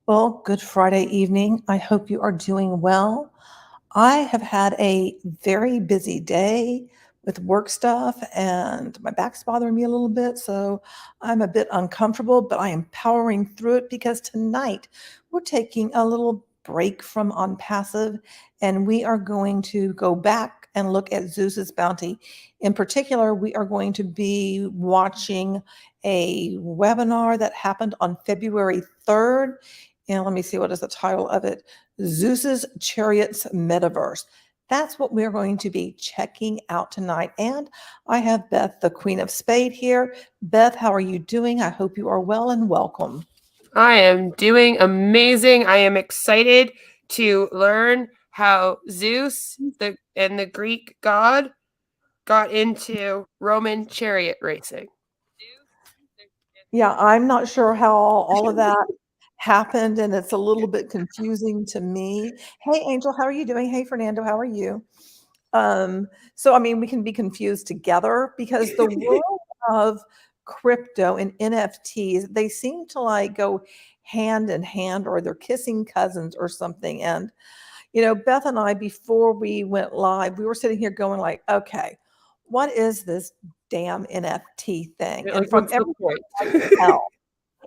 Well, good Friday evening. I hope you are doing well. I have had a very busy day with work stuff and my back's bothering me a little bit. So I'm a bit uncomfortable, but I am powering through it because tonight we're taking a little break from On Passive and we are going to go back and look at Zeus's Bounty. In particular, we are going to be watching a webinar that happened on February 3rd. And let me see, what is the title of it? Zeus's Chariots Metaverse. That's what we're going to be checking out tonight. And I have Beth, the Queen of Spade, here. Beth, how are you doing? I hope you are well and welcome. I am doing amazing. I am excited to learn how Zeus and the Greek god got into Roman chariot racing. Yeah, I'm not sure how all of that happened, and it's a little bit confusing to me. Hey, Angel, how are you doing? Hey, Fernando, how are you? So, I mean, we can be confused together because the world of crypto and NFTs, they seem to like go hand in hand or they're kissing cousins or something. And, Beth and I, before we went live, we were sitting here going like, okay, what is this damn NFT thing? And Like, from what's the everything point? I can tell,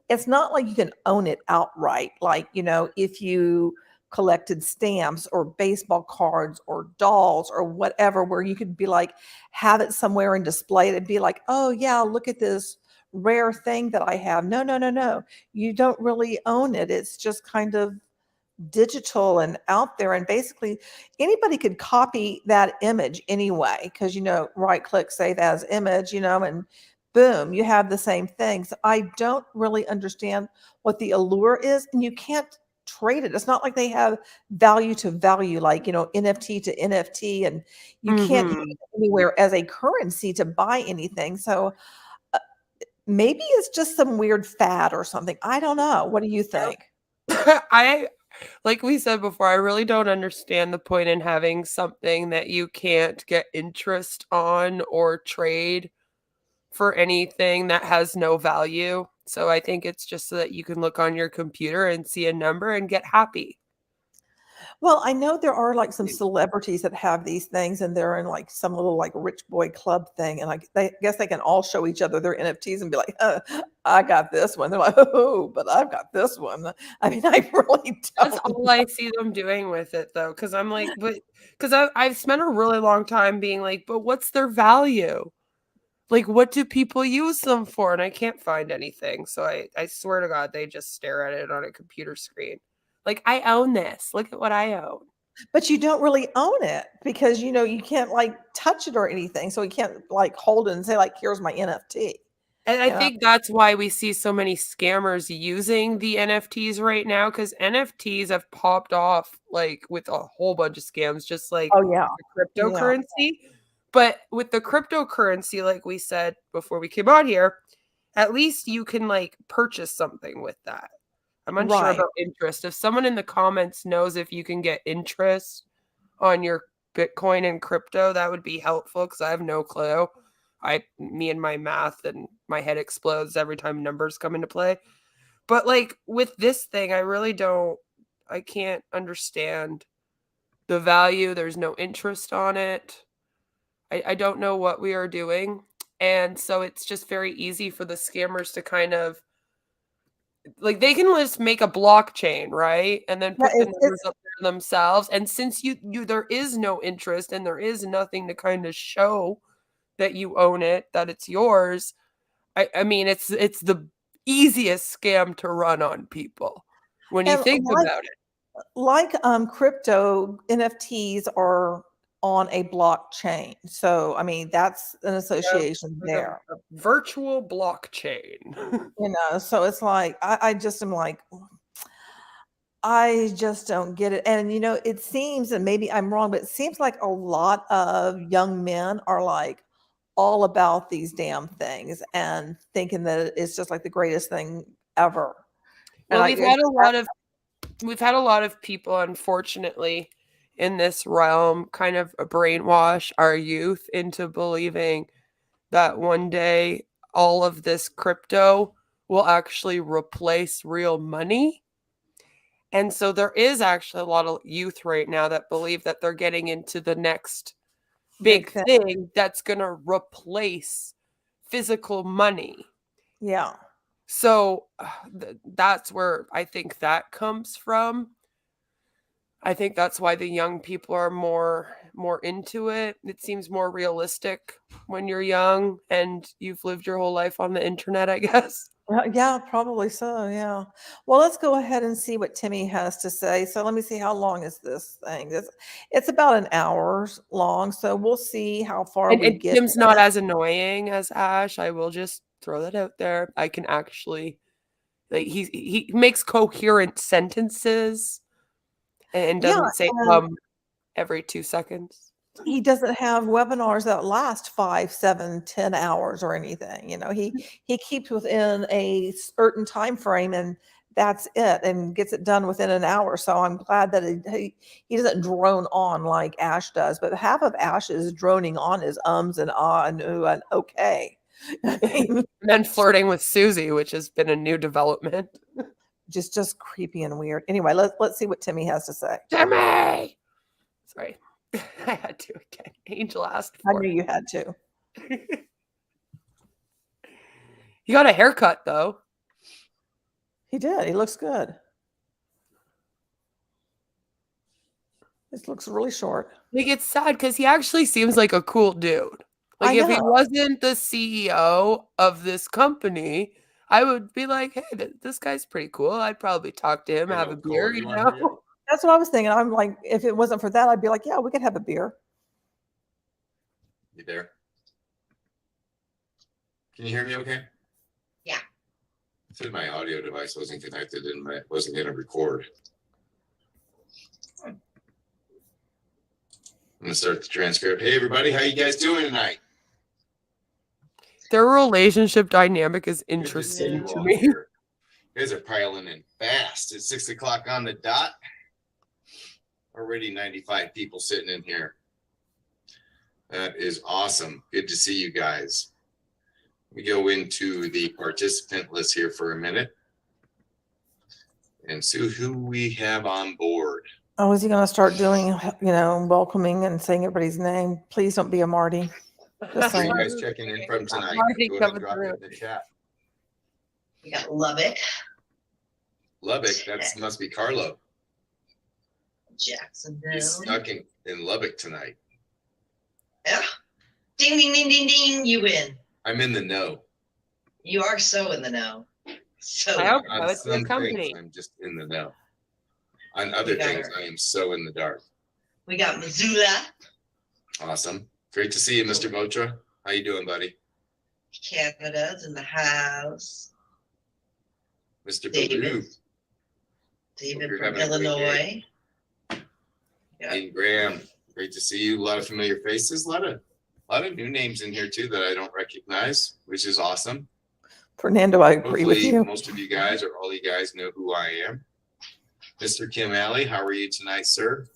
it's not like you can own it outright. Like, if you collected stamps or baseball cards or dolls or whatever, where you could be like, have it somewhere and display it and be like, oh, yeah, look at this rare thing that I have. No, no, no, no. You don't really own it. It's just kind of digital and out there. And basically, anybody could copy that image anyway, because, right click, save as image, and boom, you have the same thing. So I don't really understand what the allure is. And you can't trade it. It's not like they have value to value, like, NFT to NFT, and you can't use Mm-hmm. it anywhere as a currency to buy anything. So uh, maybe it's just some weird fad or something. I don't know. What do you think? I like we said before, I really don't understand the point in having something that you can't get interest on or trade for anything that has no value. So I think it's just so that you can look on your computer and see a number and get happy. Well, I know there are like some celebrities that have these things and they're in like some little like rich boy club thing. And like they guess they can all show each other their NFTs and be like, I got this one. They're like, oh, but I've got this one. I mean, I really That's don't. all I see them doing with it, though, because I'm like, because I've spent a really long time being like, but what's their value? Like, what do people use them for? And I can't find anything. So I swear to God, they just stare at it on a computer screen. Like, I own this. Look at what I own. But you don't really own it because you can't like touch it or anything. So you can't like hold it and say, like, here's my NFT. And I You know? think that's why we see so many scammers using the NFTs right now, because NFTs have popped off like with a whole bunch of scams, just like Oh yeah. the Yeah. cryptocurrency. But with the cryptocurrency, like we said before we came on here, at least you can like purchase something with that. I'm unsure Right. about interest. If someone in the comments knows if you can get interest on your Bitcoin and crypto, that would be helpful because I have no clue. Me and my math and my head explodes every time numbers come into play. But like with this thing, I can't understand the value. There's no interest on it. I don't know what we are doing. And so it's just very easy for the scammers to kind of like they can just make a blockchain, right? And then Yeah. put the numbers up there themselves. And since you there is no interest and there is nothing to kind of show that you own it, that it's yours, I mean it's the easiest scam to run on people when you And think about it. crypto, NFTs are on a blockchain. So, I mean, that's an Yeah, association like there, a virtual blockchain. So it's like, I just am like, I just don't get it. And, it seems, and maybe I'm wrong, but it seems like a lot of young men are like all about these damn things and thinking that it's just like the greatest thing ever. And Well, I, it, we've had a lot of people, unfortunately, in this realm kind of brainwash our youth into believing that one day all of this crypto will actually replace real money. And so there is actually a lot of youth right now that believe that they're getting into the next big thing that's going to replace physical money. Yeah. So that's where I think that comes from. I think that's why the young people are more into it. It seems more realistic when you're young and you've lived your whole life on the internet, I guess. Yeah, probably so. Yeah. Well, let's go ahead and see what Timmy has to say. So let me see, how long is this thing? It's about an hour long. So we'll see how far we And get. Tim's not as annoying as Ash. I will just throw that out there. I can actually, like, he makes coherent sentences and Yeah. doesn't say every 2 seconds. He doesn't have webinars that last 5, 7, 10 hours or anything. He keeps within a certain time frame, and that's it, and gets it done within an hour. So I'm glad that he doesn't drone on like Ash does. But half of Ash's droning on is ums and ah and ooh and okay. And then flirting with Susie, which has been a new development. just creepy and weird. Anyway, let's see what Timmy has to say. Timmy! Sorry. I had to again. Angel asked I for knew it. you had to. He got a haircut, though. He did. He looks good. This looks really short. Like, it's sad because he actually seems like a cool dude. Like, I if he know. wasn't the CEO of this company, I would be like, hey, this guy's pretty cool. I'd probably talk to him, have a beer, you know? That's what I was thinking. I'm like, if it wasn't for that, I'd be like, yeah, we could have a beer. You there? Can you hear me okay? Yeah. I said my audio device wasn't connected and wasn't going to record. I'm going to start the transcript. Hey, everybody. How you guys doing tonight? Their relationship dynamic is interesting to me. You guys are piling in fast. It's 6 o'clock on the dot. Already 95 people sitting in here. That is awesome. Good to see you guys. We go into the participant list here for a minute and see who we have on board. Oh, is he going to start doing, welcoming and saying everybody's name? Please don't be a Marty. Just Who are saying. you guys checking in from tonight? Marty Go ahead and coming drop through. it in the chat. We got Lubbock, Lubbock, that must be Carlo. Jacksonville. He's stuck in Lubbock tonight. Yeah. Ding, ding, ding, ding, ding. You win. I'm in the know. You are so in the know. So I hope so. On It's your some company. things, I'm just in the know. On other things, I am so in the dark. we got Missoula, Awesome. Great to see you, Mr. Botra. How you doing, buddy? Canada's in the house. Mr. David. Purdue. David you're from having a great Illinois. Yeah. Ian Graham. Great to see you. A lot of familiar faces. A lot of new names in here too that I don't recognize, which is awesome. Fernando, I agree with Hopefully, you. most of you guys or all you guys know who I am. Mr. Kim Alley, how are you tonight, sir?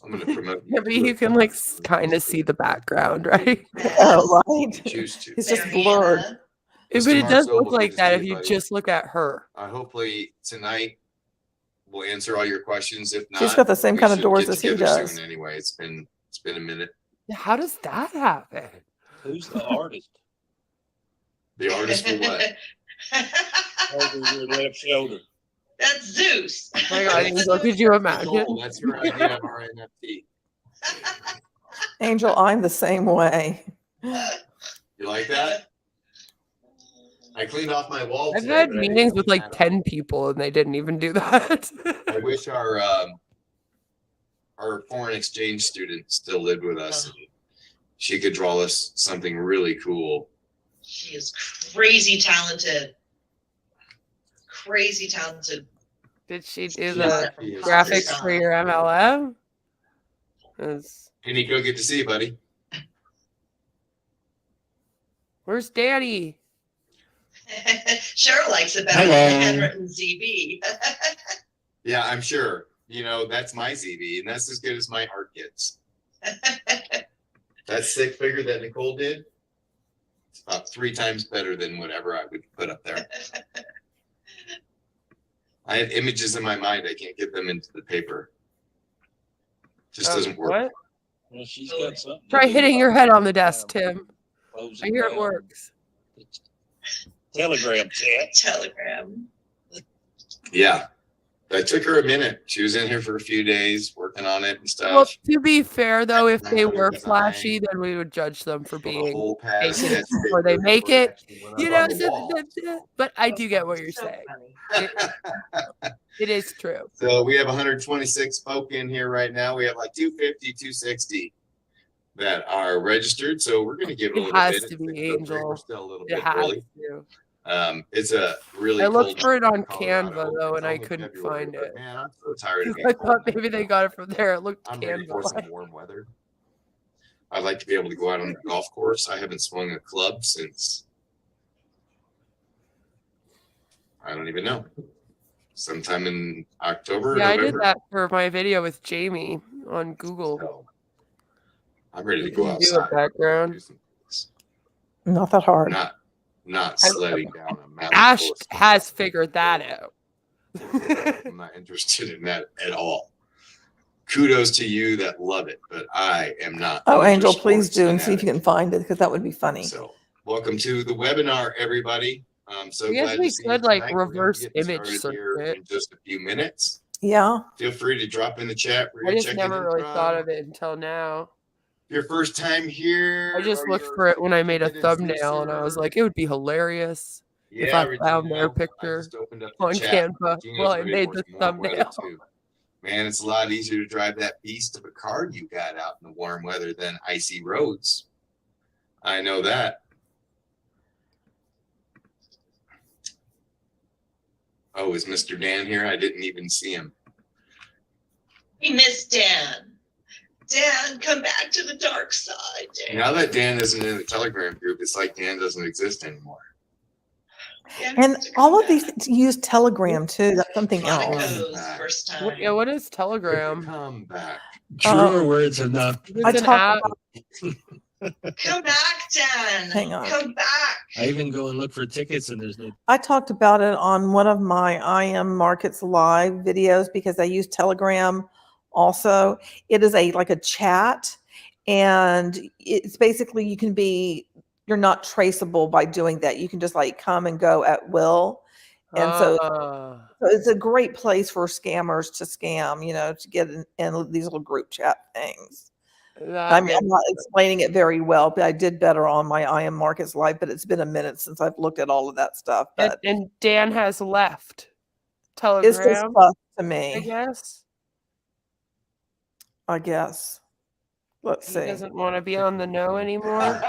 I'm going to promote you. Yeah, but you can like kind of see the background, right? Oh, right. Choose to. It's just Mariana. blurred. But Mr. it Mark does Sobel, look good like to that see if you, you buddy. just look at her. Hopefully tonight we'll answer all your questions. If not, She's got the same we kind of should doors get as he together does. soon anyway, it's been a minute. How does that happen? Who's the artist? The artist for what? Over your left shoulder. That's Zeus. Oh my God, Angel, could you imagine? Nicole, that's her idea of our NFT. Angel, I'm the same way. You like that? I cleaned off my wall. I've today, had but I didn't meetings with clean like that 10 people and they didn't even do that. up. I wish our foreign exchange student still lived with us. And she could draw us something really cool. She is crazy talented. Crazy talented. Did she do She the is graphics great. for your MLM? 'Cause- Hey, Nico, good to see you, buddy. Where's Danny? Cheryl likes it better than Hello. the handwritten ZB. Yeah, I'm sure. That's my ZB, and that's as good as my art gets. That stick figure that Nicole did, it's about 3 times better than whatever I would put up there. I have images in my mind. I can't get them into the paper. Just doesn't work. What? Well, she's got something. to Try do hitting about your it. head on the desk, Tim. Close I hear it down. works. Telegram chat. Telegram. Yeah. That took her a minute. She was in here for a few days working on it and Well, stuff. to be fair, though, if they were Design. flashy, then we would judge them for Put a being whole pad of fake it sketch before they paper make before it. actually went You up know, on the wall. but I do get what you're So saying. funny. It is true. So we have 126 folk in here right now. We have like 250, 260 that are registered. So we're going to give it a It little has bit. to be, It's 6:03. Angel. We're still a little It bit has early. to. It's a really I looked cold for it night on in Colorado. Canva, though, It's and I only couldn't February, find but it. man, I'm so tired of being I cold thought right maybe they now. got it from there. It looked I'm ready for some Canva. warm weather. I'd like to be able to go out on the golf course. I haven't swung a club since I don't even know. Sometime in October, Yeah, I did November. that for my video with Jamie on Google. So I'm ready to You go can do a outside. background. Do some things. Not that hard. Not sledding down a mountain. Ash full of snow. has figured that out. I'm not interested in that at all. Kudos to you that love it, but I am not. Oh, a Angel, motorsports please do and see if you fanatic. can find it because that would be funny. So, welcome to the webinar, everybody. I'm so I guess glad we to see you could, like, tonight. We're gonna be reverse getting image started search here it. in just a few minutes. Yeah. Feel free to drop in the chat where I you're just checking never in really from. thought of it until now. Your first time here. I just or looked you're for it when I made a committed thumbnail, and I was Zeuser. like, it would be hilarious if Yeah, I found their Regino, I picture just opened up the on chat. Canva Regino's while I ready made for the some warm weather, thumbnail. too. Man, it's a lot easier to drive that beast of a car you got out in the warm weather than icy roads. I know that. Oh, is Mr. Dan here? I didn't even see him. We miss Dan. Dan, come back to the dark side, Dan. Now that Dan isn't in the Telegram group, it's like Dan doesn't exist anymore. Dan And has to come all of back. these use Telegram too. That's something else. Monica's first time. Yeah, what is Telegram? Come back. Truer words have not. It's I an talked app. Come back, Dan. Hang on. Come back. I even go and look for tickets, and there's no. I talked about it on one of my I Am Markets Live videos because I use Telegram also. It is like a chat, and it's basically you're not traceable by doing that. You can just like come and go at will. And so it's a great place for scammers to scam, to get in these little group chat things. I mean, I'm not explaining it very well, but I did better on my I Am Markets Live, but it's been a minute since I've looked at all of that stuff. But and Dan has left it's just Telegram, fun to I me, guess. I guess. Let's He see. doesn't want to be on the know anymore.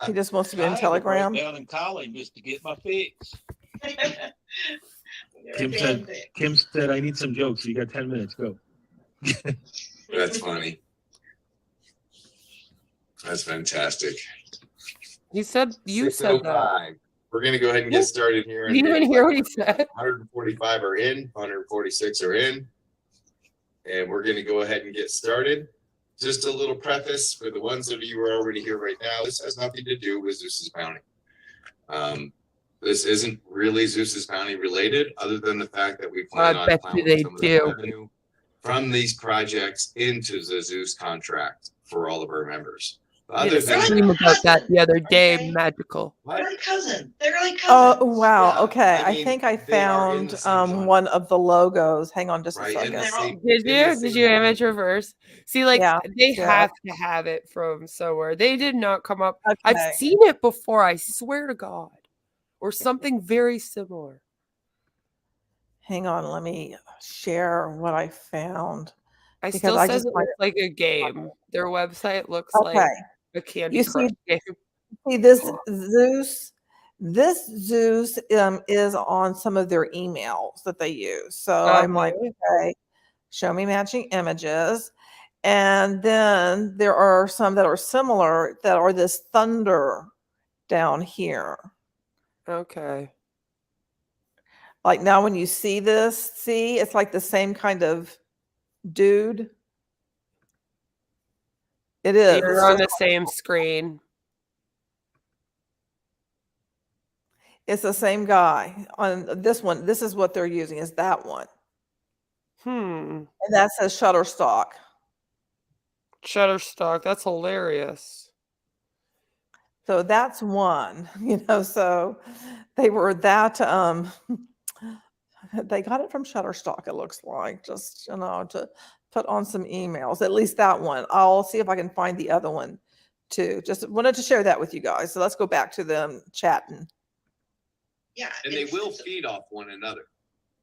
He just wants to be I in had to break Telegram. down and call him just to get my fix. You're a Dan thing. Kim said, "I need some jokes. You got 10 minutes. Go." That's funny. That's fantastic. You said you said that. 6:05. We're going to go ahead and get started here. You didn't even hear what he said. 145 are in, 146 are in. And we're going to go ahead and get started. Just a little preface for the ones of you who are already here right now. This has nothing to do with Zeus's Bounty. This isn't really Zeus's Bounty related, other than the fact that we plan on bet you plowing they some of the do. revenue from these projects into the Zeus contract for all of our members. I Other did a than stream about that the other day. Okay. Magical. They're like cousins. They're like Oh, cousins. wow. Yeah, Okay. I I mean, think I they are in found the same genre. one of the logos. Hang on just a right in the second. same. Did in you? the Did same you vein. image reverse? See, like Yeah, they yeah. have to have it from somewhere. They did not come up. Okay. I've seen it before. I swear to God, or something very similar. Hang on. Let me share what I found. I Because still I says just it find looks like a game. Their website looks Okay. like a Candy You see- Crush game. See this Zeus. This Zeus is on some of their emails that they use. So I'm like, really? okay, show me matching images. And then there are some that are similar that are this thunder down here. Okay. Like now when you see this, see, it's like the same kind of dude. It is. You're It's on just- the same screen. It's the same guy on this one. This is what they're using is that one. And that says Shutterstock. Shutterstock. That's hilarious. So that's one, so they were that they got it from Shutterstock, it looks like, just to put on some emails. At least that one. I'll see if I can find the other one too. Just wanted to share that with you guys. So let's go back to them chatting. Yeah. And they will feed off one another.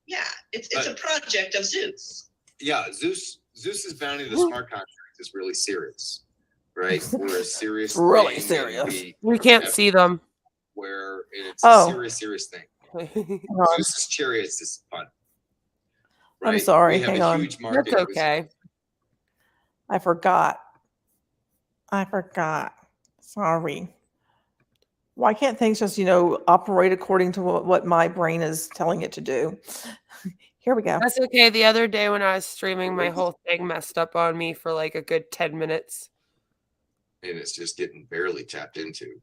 Yeah, it's a project of Zeus. Yeah, Zeus's Bounty, the smart contract, is really serious, right? We're a serious Really thing, serious. We can't see them. where it's Oh. a serious thing. Hang on. Zeus's Chariots is fun. I'm sorry, We have hang a on. huge market. That's okay. I forgot. Sorry. Why can't things just, operate according to what my brain is telling it to do? Here we go. That's okay. The other day when I was streaming, my whole thing messed up on me for like a good 10 minutes. And it's just getting barely tapped into.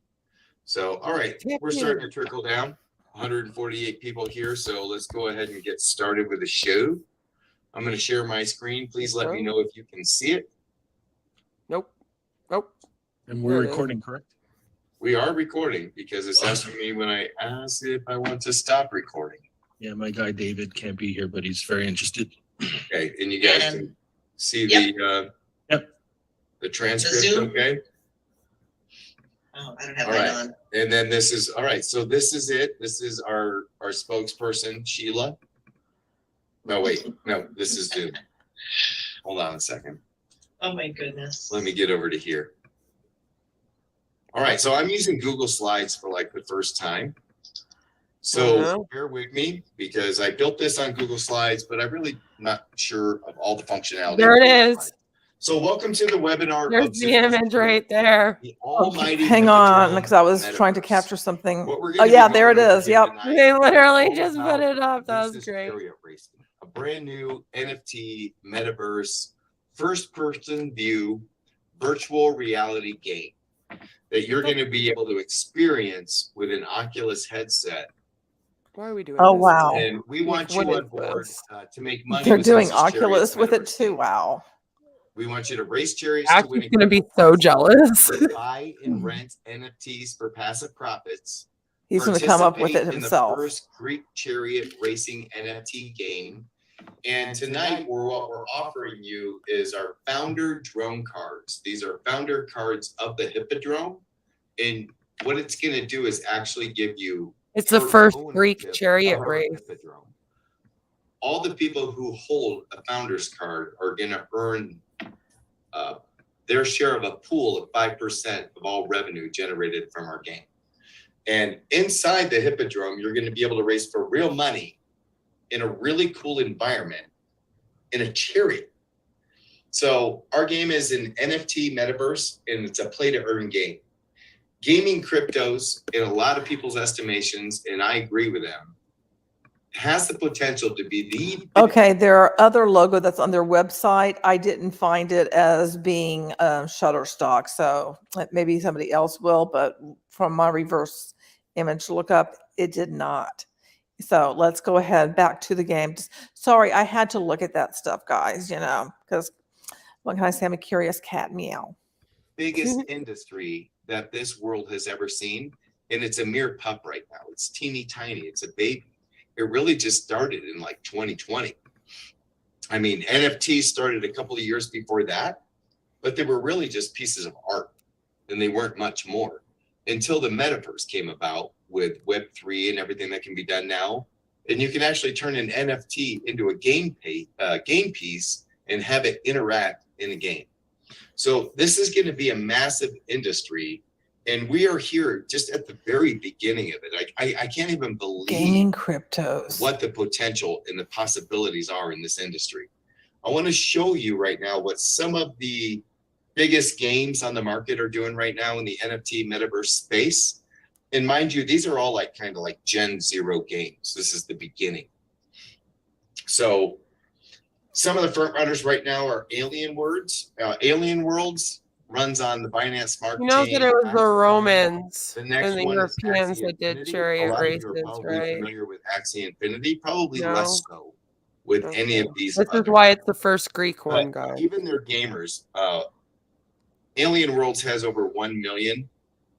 So, all right, we're Yeah. starting to trickle down. 148 people here, so let's go ahead and get started with the show. I'm going to share my screen. Please let me know if you can see it. Nope. And we're There it is. recording, correct? We are recording because it's asking me when I ask if I want to stop recording. Yeah, my guy David can't be here, but he's very interested. Okay, and you guys can see the the transcript, The Zoom. okay? Oh, I don't have All mine right. on. And then this is all right. So this is it. This is our spokesperson, Sheila. No, wait, no, this is Zoom. Hold on a second. Oh my goodness. Let me get over to here. All right, so I'm using Google Slides for like the first time. So bear with me because I built this on Google Slides, but I'm really not sure of all the functionality. There it is. So welcome to the webinar. There's the image right there. The almighty Hang on, Hippodrome because I was trying to Metaverse. capture something. What we're Oh, gonna yeah, be there it going over is. here Yep. tonight They literally is just how put it up. That this was is great. Chariot racing, a brand new NFT Metaverse first-person view virtual reality game that you're going to be able to experience with an Oculus headset. Why are we doing Oh, this? wow. And we want What you is on board this? to make money. They're with doing Zeus's Chariot's Oculus with it Metaverse too. game. Wow. We want you to race chariots to win. Actually, gonna be so jealous. Buy and rent NFTs for passive profits. He's going to come up with it Participate in himself. the first Greek chariot racing NFT game. And tonight, what we're offering you is our founder drone cards. These are founder cards of the Hippodrome. And what it's going to do is actually give you It's the first ownership Greek chariot of our race. Hippodrome. All the people who hold a founder's card are going to earn their share of a pool of 5% of all revenue generated from our game. And inside the Hippodrome, you're going to be able to race for real money in a really cool environment in a chariot. So our game is an NFT Metaverse, and it's a play-to-earn game. Gaming cryptos, in a lot of people's estimations, and I agree with them, has the potential to be the Okay, there are other logo that's on their website. I didn't find it as being Shutterstock, so maybe somebody else will, but from my reverse image lookup, it did not. So let's go ahead back to the game. Sorry, I had to look at that stuff, guys, because what can I say? I'm a curious cat. Meow. biggest industry that this world has ever seen. And it's a mere pup right now. It's teeny tiny. It's a baby. It really just started in like 2020. I mean, NFTs started a couple of years before that, but they were really just pieces of art and they weren't much more until the metaverse came about with Web3 and everything that can be done now. And you can actually turn an NFT into a game piece and have it interact in a game. So this is going to be a massive industry. And we are here just at the very beginning of it. I can't even believe Gaming cryptos. what the potential and the possibilities are in this industry. I want to show you right now what some of the biggest games on the market are doing right now in the NFT metaverse space. And mind you, these are all like kind of like Gen 0 games. This is the beginning. So some of the front runners right now are Alien Worlds. runs on the Binance Smart You know Chain. that it was the Axie. Romans The and next the one is Europeans Axie that did Infinity. A chariot lot of you races, are probably right? familiar with Axie Infinity, probably No. less so with any of these. This is why it's the first Greek one, But guys. even their gamers, Alien Worlds has over 1 million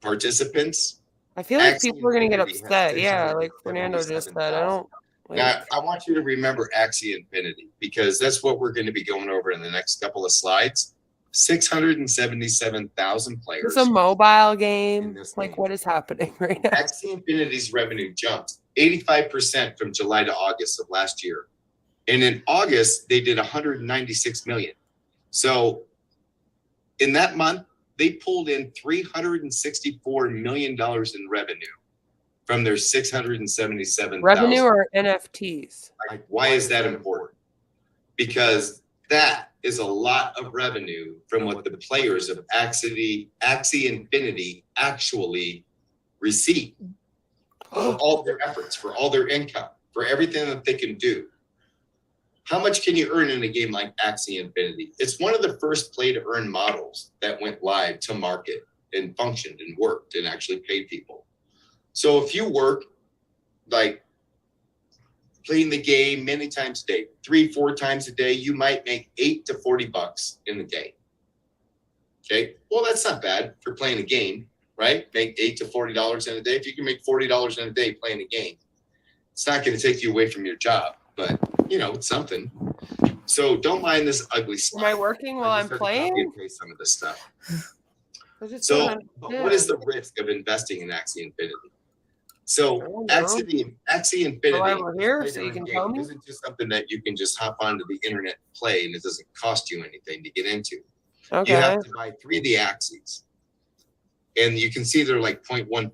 participants. I feel like Axie people are gonna get Infinity has upset. Yeah, like Fernando just said. I don't like. Now, I want you to remember Axie Infinity because that's what we're going to be going over in the next couple of slides. 677,000 players. It's a mobile game. in this Like, game. what is happening right now? Axie Infinity's revenue jumped 85% from July to August of last year. And in August, they did 196 million. So in that month, they pulled in $364 million in revenue from their 677,000. Revenue or NFTs? Like, why is that important? Because that is a lot of revenue from what the players of Axie Infinity actually receive for all their efforts, for all their income, for everything that they can do. How much can you earn in a game like Axie Infinity? It's one of the first play-to-earn models that went live to market and functioned and worked and actually paid people. So if you work like playing the game many times a day, 3-4 times a day, you might make $8 to $40 in the day. Okay, well, that's not bad for playing a game, right? Make $8 to $40 in a day. If you can make $40 in a day playing a game, it's not going to take you away from your job, but you know, it's something. So don't mind this ugly slide. Am I working while I'm playing? Copy and paste some of this stuff. So what is the risk of investing in Axie Infinity? So Axie Infinity here, so you can tell me? isn't just something that you can just hop onto the internet and play, and it doesn't cost you anything to get into. Okay. You have to buy 3 of the Axies. And you can see they're like 0.14,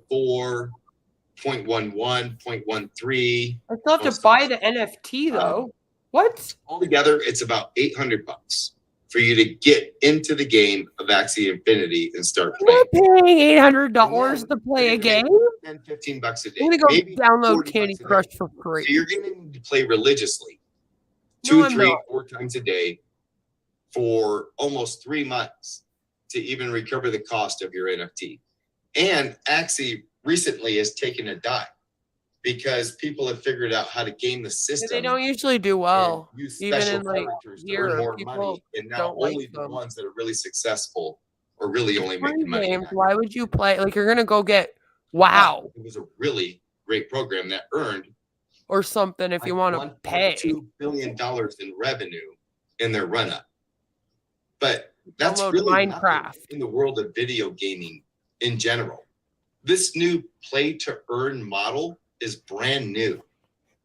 0.11, 0.13. I still have to buy the NFT though. What? Altogether, it's about $800 for you to get into the game of Axie Infinity and start playing. You're paying $800 to play a game? $10, $15 a day. I'm gonna go maybe download $40 Candy a day. Crush for free. So you're going to need to play religiously, No, 2, I'm 3, not. 4 times a day for almost 3 months to even recover the cost of your NFT. And Axie recently has taken a dive because people have figured out how to game the system. They don't usually do well. and use Even special in, like, characters to here, earn more people money. And now don't like only the them. ones that are really successful are really only Free making money. games, why would you play? Like, you're gonna go get wow It was a really great program that earned or something if you want to pay. $2 billion in revenue in their run up. But that's Download really Minecraft. nothing in the world of video gaming in general. This new play to earn model is brand new.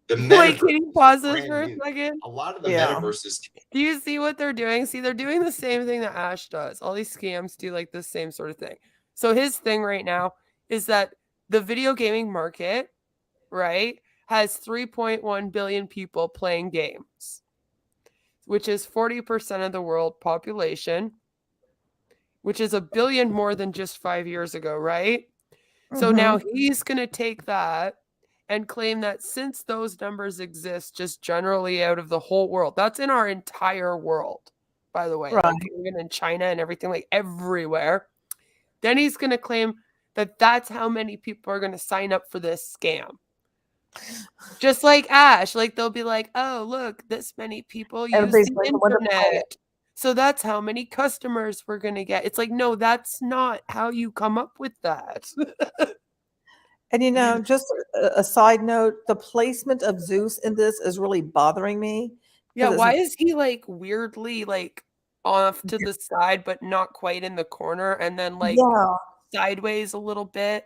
The Wait, metaverse can you is pause this brand for a new. second? A lot of the Yeah. metaverses. Do you see what they're doing? See, they're doing the same thing that Ash does. All these scams do like the same sort of thing. So his thing right now is that the video gaming market, right, has 3.1 billion people playing games, which is 40% of the world population, which is 1 billion more than just 5 years ago, right? So now he's going to take that and claim that since those numbers exist just generally out of the whole world, that's in our entire world, by the way, Right. like even in China and everything, like everywhere. Then he's going to claim that that's how many people are going to sign up for this scam. Just like Ash, like they'll be like, oh, look, this many people use Everybody's the like, "What if I-" internet. So that's how many customers we're going to get. It's like, no, that's not how you come up with that. And you know, just a side note, the placement of Zeus in this is really bothering me. Yeah, 'cause it's- why is he like weirdly like off to the side, but not quite in the corner, and then like Yeah. sideways a little bit?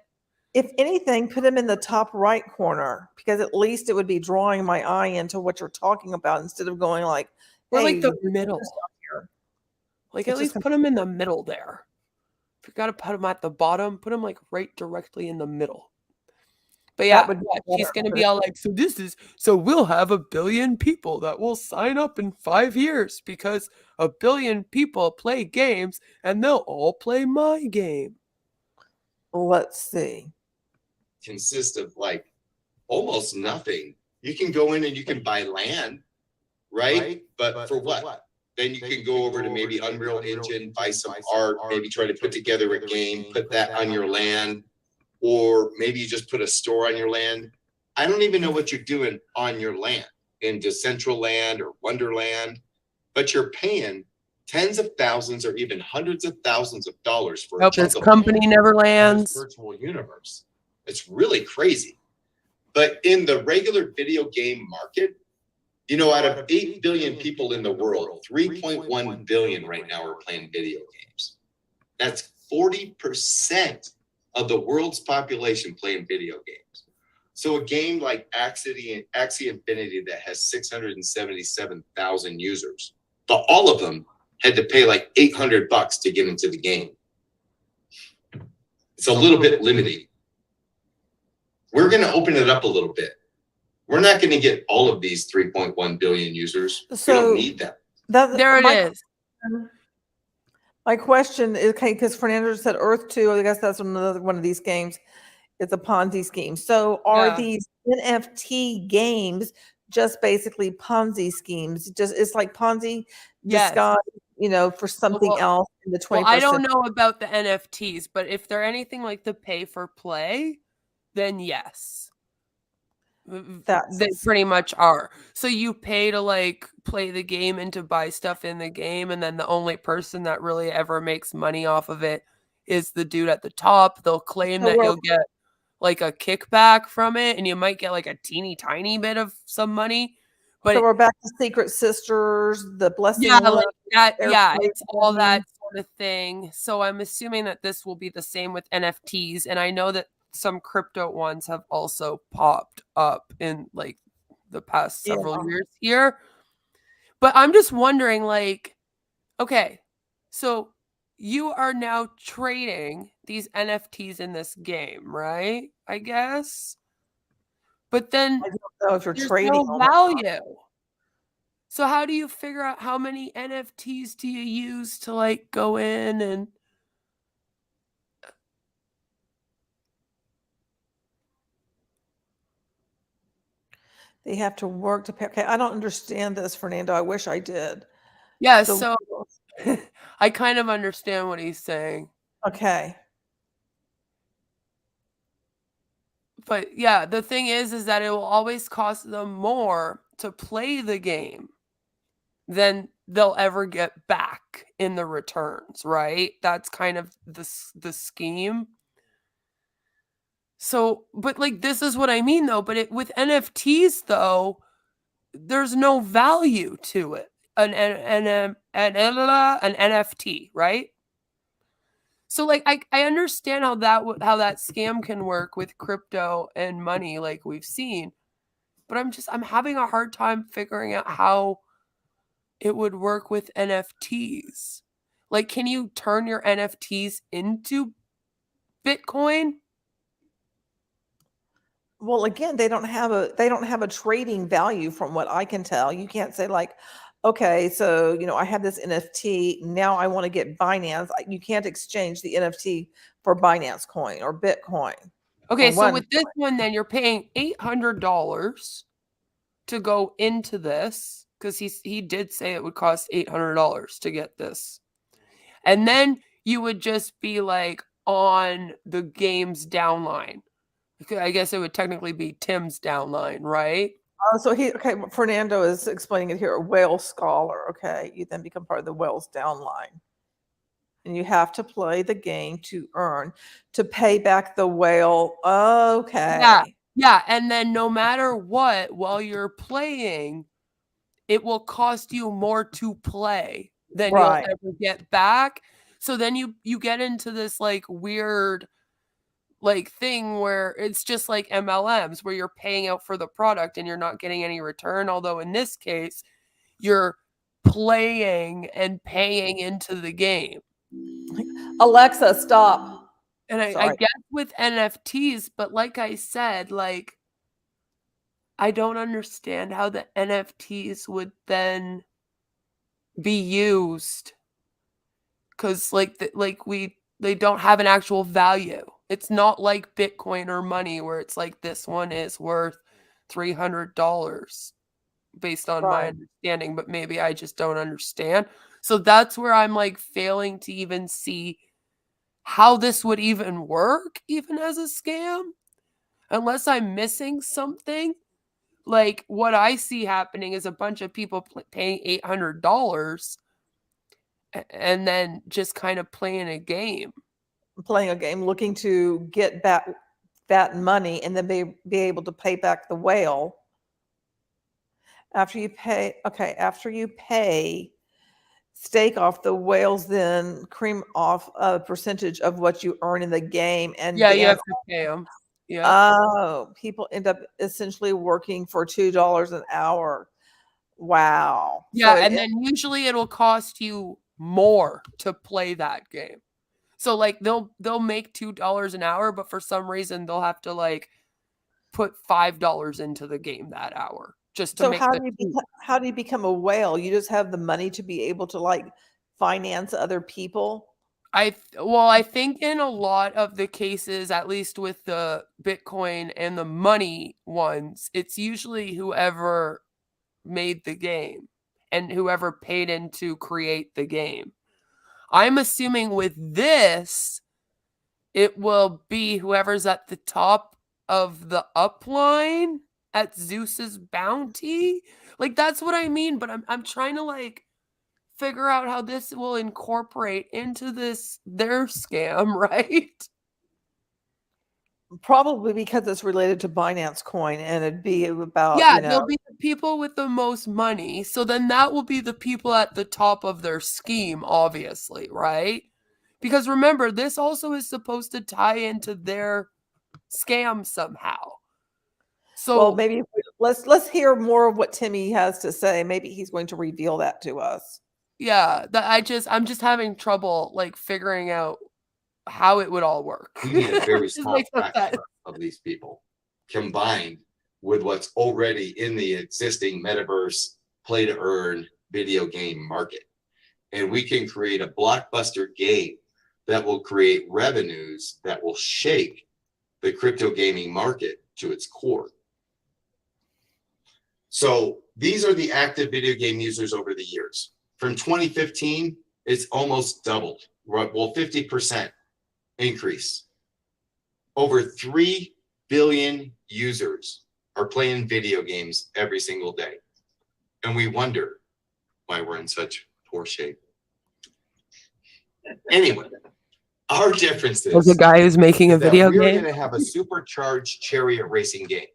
If anything, put him in the top right corner because at least it would be drawing my eye into what you're talking about instead of going like, Or hey, like the middle. here. Like It's at least just put him in the middle there. If you gotta put him at the bottom, put him like right directly in the middle. But yeah, would be she's better. gonna be all like, so we'll have 1 billion people that will sign up in 5 years because 1 billion people play games and they'll all play my game. Let's see. Consist of like almost nothing. You can go in and you can buy land, right? But for what? Then you can go over to maybe Unreal Engine, buy some art, maybe try to put together a game, put that on your land, or maybe you just put a store on your land. I don't even know what you're doing on your land in Decentraland or Wonderland, but you're paying tens of thousands or even hundreds of thousands of dollars for a Hope chunk this of company land never in this lands. virtual universe. It's really crazy. But in the regular video game market, you know, out of 8 billion people in the world, 3.1 billion right now are playing video games. That's 40% of the world's population playing video games. So a game like Axie Infinity that has 677,000 users, but all of them had to pay like $800 to get into the game. It's a little bit limiting. We're going to open it up a little bit. We're not going to get all of these 3.1 billion users. We So don't need them. There it is. My question is, okay, because Fernando said Earth 2, I guess that's another one of these games. It's a Ponzi scheme. So are Yeah. these NFT games just basically Ponzi schemes? It's like Ponzi Yes. disguised, you know, for something Well- else in the 21st Well, I don't century. know about the NFTs, but if they're anything like the pay for play, then yes. They That's pretty much are. So you pay to like play the game and to buy stuff in the game, and then the only person that really ever makes money off of it is the dude at the top. They'll claim So that we're- you'll get like a kickback from it, and you might get like a teeny tiny bit of some money. But so we're back to Secret Sisters, the Blessing yeah, Look, like that, yeah, Airplane it's all that Money. sort of thing. So I'm assuming that this will be the same with NFTs, and I know that some crypto ones have also popped up in like the past several Yeah. years here. But I'm just wondering, like, okay, so you are now trading these NFTs in this game, right? I guess. But then I don't know if you're there's trading no all that much. value. So how do you figure out how many NFTs do you use to like go in and They have to work to pay. Okay, I don't understand this, Fernando. I wish I did. yeah, The so rules. I kind of understand what he's saying. Okay. But yeah, the thing is that it will always cost them more to play the game than they'll ever get back in the returns, right? That's kind of the scheme. So, but like this is what I mean though, but with NFTs though, there's no value to it. An NFT, right? So like I understand how that scam can work with crypto and money like we've seen, but I'm having a hard time figuring out how it would work with NFTs. Like, can you turn your NFTs into Bitcoin? Well, again, they don't have a trading value from what I can tell. You can't say like, okay, so you know, I have this NFT, now I want to get Binance. You can't exchange the NFT for Binance coin or Bitcoin. Okay, or so one with this one, then you're paying $800 to go into this because he did say it would cost $800 to get this, and then you would just be like on the game's downline. I guess it would technically be Tim's downline, right? So okay, Fernando is explaining it here, a whale scholar. Okay, you then become part of the whale's downline. And you have to play the game to pay back the whale. Okay. Yeah. And then no matter what, while you're playing, it will cost you more to play than Right. you'll ever get back. So then you get into this like weird like thing where it's just like MLMs where you're paying out for the product and you're not getting any return. Although in this case, you're playing and paying into the game. Alexa, stop. And I Sorry. guess with NFTs, but like I said, like I don't understand how the NFTs would then be used because they don't have an actual value. It's not like Bitcoin or money where it's like this one is worth $300. based on my Right. understanding, but maybe I just don't understand. So that's where I'm like failing to even see how this would even work, even as a scam, unless I'm missing something. Like what I see happening is a bunch of people paying $800 and then just kind of playing a game. Playing a game, looking to get back that money and then be able to pay back the whale after you pay. Okay, after you pay stake off, the whales then cream off a percentage of what you earn in the game. And Yeah, you Dan, have to pay them. Yeah. oh, people end up essentially working for $2 an hour. Wow. Yeah, So and then usually it'll cost you more to play that game. So like they'll make $2 an hour, but for some reason they'll have to like put $5 into the game that hour just to so make how do you become a whale? You just have the money to be able to like finance other people? I think in a lot of the cases, at least with the Bitcoin and the money ones, it's usually whoever made the game and whoever paid in to create the game. I'm assuming with this, it will be whoever's at the top of the upline at Zeus's Bounty. Like that's what I mean, but I'm trying to like figure out how this will incorporate into their scam, right? Probably because it's related to Binance Coin, and it'd be about, Yeah, they'll be the people with the most money. So then that will be the people at the top of their scheme, obviously, right? Because remember, this also is supposed to tie into their scam somehow. So well, maybe let's hear more of what Timmy has to say. Maybe he's going to reveal that to us. yeah, I'm just having trouble like figuring out how it would all work. We need a very Just small makes no fraction sense. of these people combined with what's already in the existing metaverse play to earn video game market. And we can create a blockbuster game that will create revenues that will shake the crypto gaming market to its core. So these are the active video game users over the years. From 2015, it's almost doubled. Well, 50% increase. Over 3 billion users are playing video games every single day. And we wonder why we're in such poor shape. Anyway, our difference There's a is guy who's making a that video we're game. going to have a supercharged chariot racing game.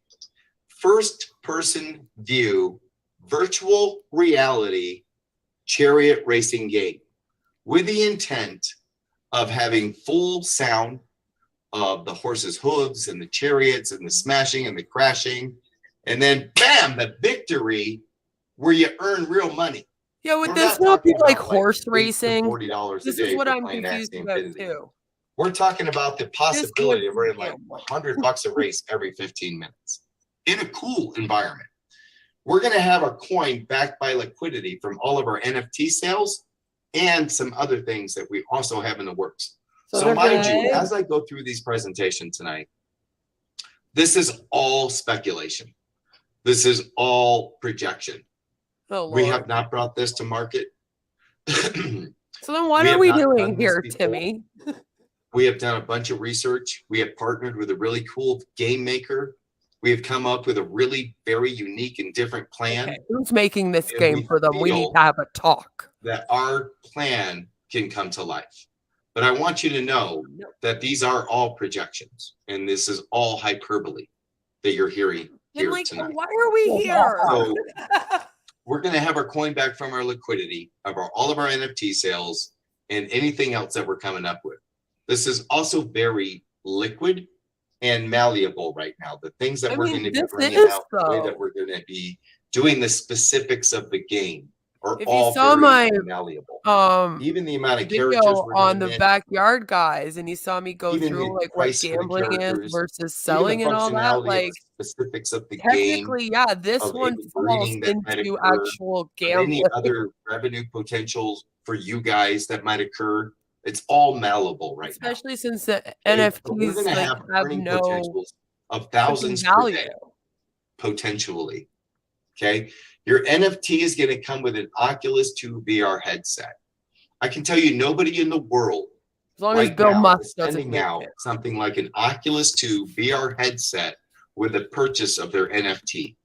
First person view, virtual reality chariot racing game with the intent of having full sound of the horse's hooves and the chariots and the smashing and the crashing. And then bam, the victory where you earn real money. Yeah, would We're this not not be talking like about, horse $8 to racing? $40 a This day is what for I'm playing confused Axie about Infinity. too. We're talking about the possibility of earning like $100 $100 a race every 15 minutes in a cool environment. We're going to have a coin backed by liquidity from all of our NFT sales and some other things that we also have in the works. So mind you, as I go through these presentations tonight, this is all speculation. This is all projection. Oh, We Lord. have not brought this to market. So then what We are have we not done doing this here, before. Timmy? We have done a bunch of research. We have partnered with a really cool game maker. We have come up with a really very unique and different plan. Okay, who's making this And game we for them? We need feel to have a talk. that our plan can come to life. But I want you to know that these are all projections and this is all hyperbole that you're hearing And here like, tonight. why are we here? So we're going to have our coin back from our liquidity of all of our NFT sales and anything else that we're coming up with. This is also very liquid and malleable right now. The things that we're going to be bringing out, the way that we're going to be doing the specifics of the game are all very malleable. Even the amount of characters we're on going the to backyard guys, and you saw me go even through the like what price for the gambling is characters, versus selling even the and all that. functionality of Like the specifics of the game, technically, yeah, this of one any falls breeding that might into occur, actual of gambling. any other revenue potentials for you guys that might occur. It's all malleable right now. Especially since the Okay? But we're NFTs going to like have have earning no potentials of thousands per value. day, potentially. Okay, Your NFT is going to come with an Oculus 2 VR headset. I can tell you nobody in the world As long as right Bill now Musk is doesn't sending make out it. something like an Oculus 2 VR headset with the purchase of their NFT,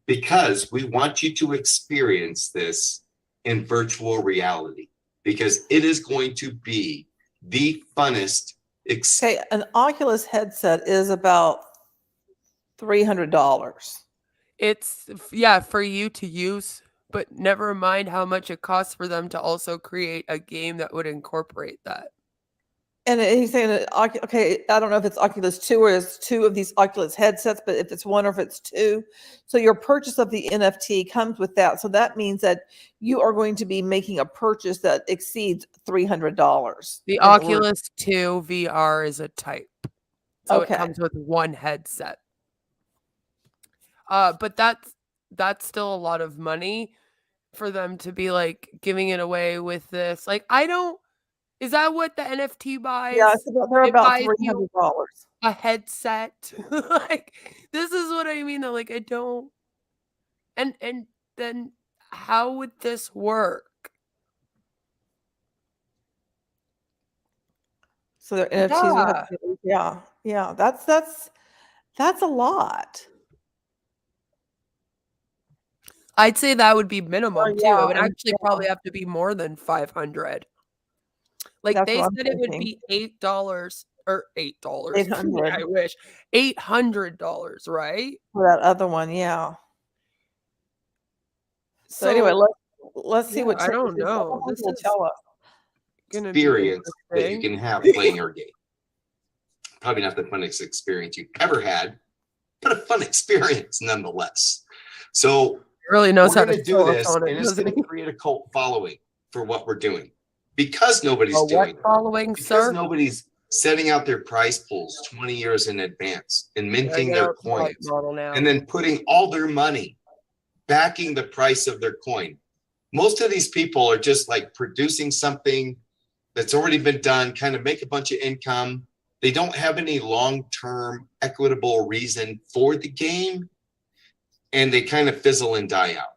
because we want you to experience this in virtual reality, because it is going to be the funnest Okay, an Oculus headset is about $300. It's yeah, for you to use, but never mind how much it costs for them to also create a game that would incorporate that. And he's saying that, okay, I don't know if it's Oculus 2 or it's two of these Oculus headsets, but if it's one or if it's two. So your purchase of the NFT comes with that. So that means that you are going to be making a purchase that exceeds $300. The in order- Oculus 2 VR is a type. So Okay. it comes with one headset. But that's still a lot of money for them to be like giving it away with this. Like, is that what the NFT buys? Yeah, they're It about buys you $300. a headset. Like, this is what I mean though. Like, I don't. And then how would this work? So their NFTs would have Yeah. to, yeah. That's a lot. I'd say that would be minimum too. It would and- actually probably have to be more than 500. Like, That's they what I'm said it would thinking. be $8 or $8. 800 I wish. $800, right? for that other one, yeah. So anyway, let's see yeah, what I don't Timmy know. This will is tell us. gonna be experience that you interesting. can have playing our game. Probably not the funnest experience you've ever had, but a fun experience nonetheless. So He really knows we're how going to to do sell us this, on it, and it's doesn't going he? to create a cult following for what we're doing, because nobody's Oh, doing what it. following, Because sir? nobody's setting out their prize pools 20 years in advance and minting Get their out the white coins model now. and then putting all their money backing the price of their coin. Most of these people are just like producing something that's already been done, kind of make a bunch of income. They don't have any long-term equitable reason for the game, and they kind of fizzle and die out,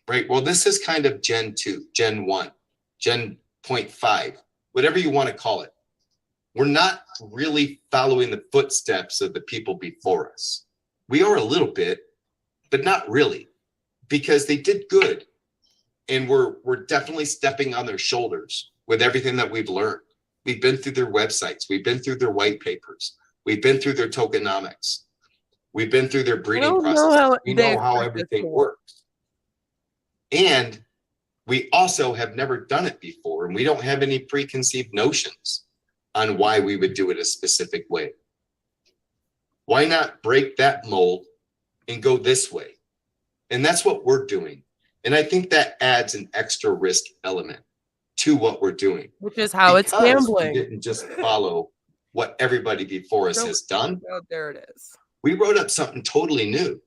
right? Well, this is kind of Gen 2, Gen 1, Gen 0.5, whatever you want to call it. We're not really following the footsteps of the people before us. We are a little bit, but not really, because they did good. And we're definitely stepping on their shoulders with everything that we've learned. We've been through their websites. We've been through their white papers. We've been through their tokenomics. We've been through their breeding process. We know how everything works. And we also have never done it before, and we don't have any preconceived notions on why we would do it a specific way. Why not break that mold and go this way? And that's what we're doing. And I think that adds an extra risk element to what we're doing. Which is how it's Because gambling. we didn't just follow what everybody before us has done. Oh, there it is. We wrote up something totally new.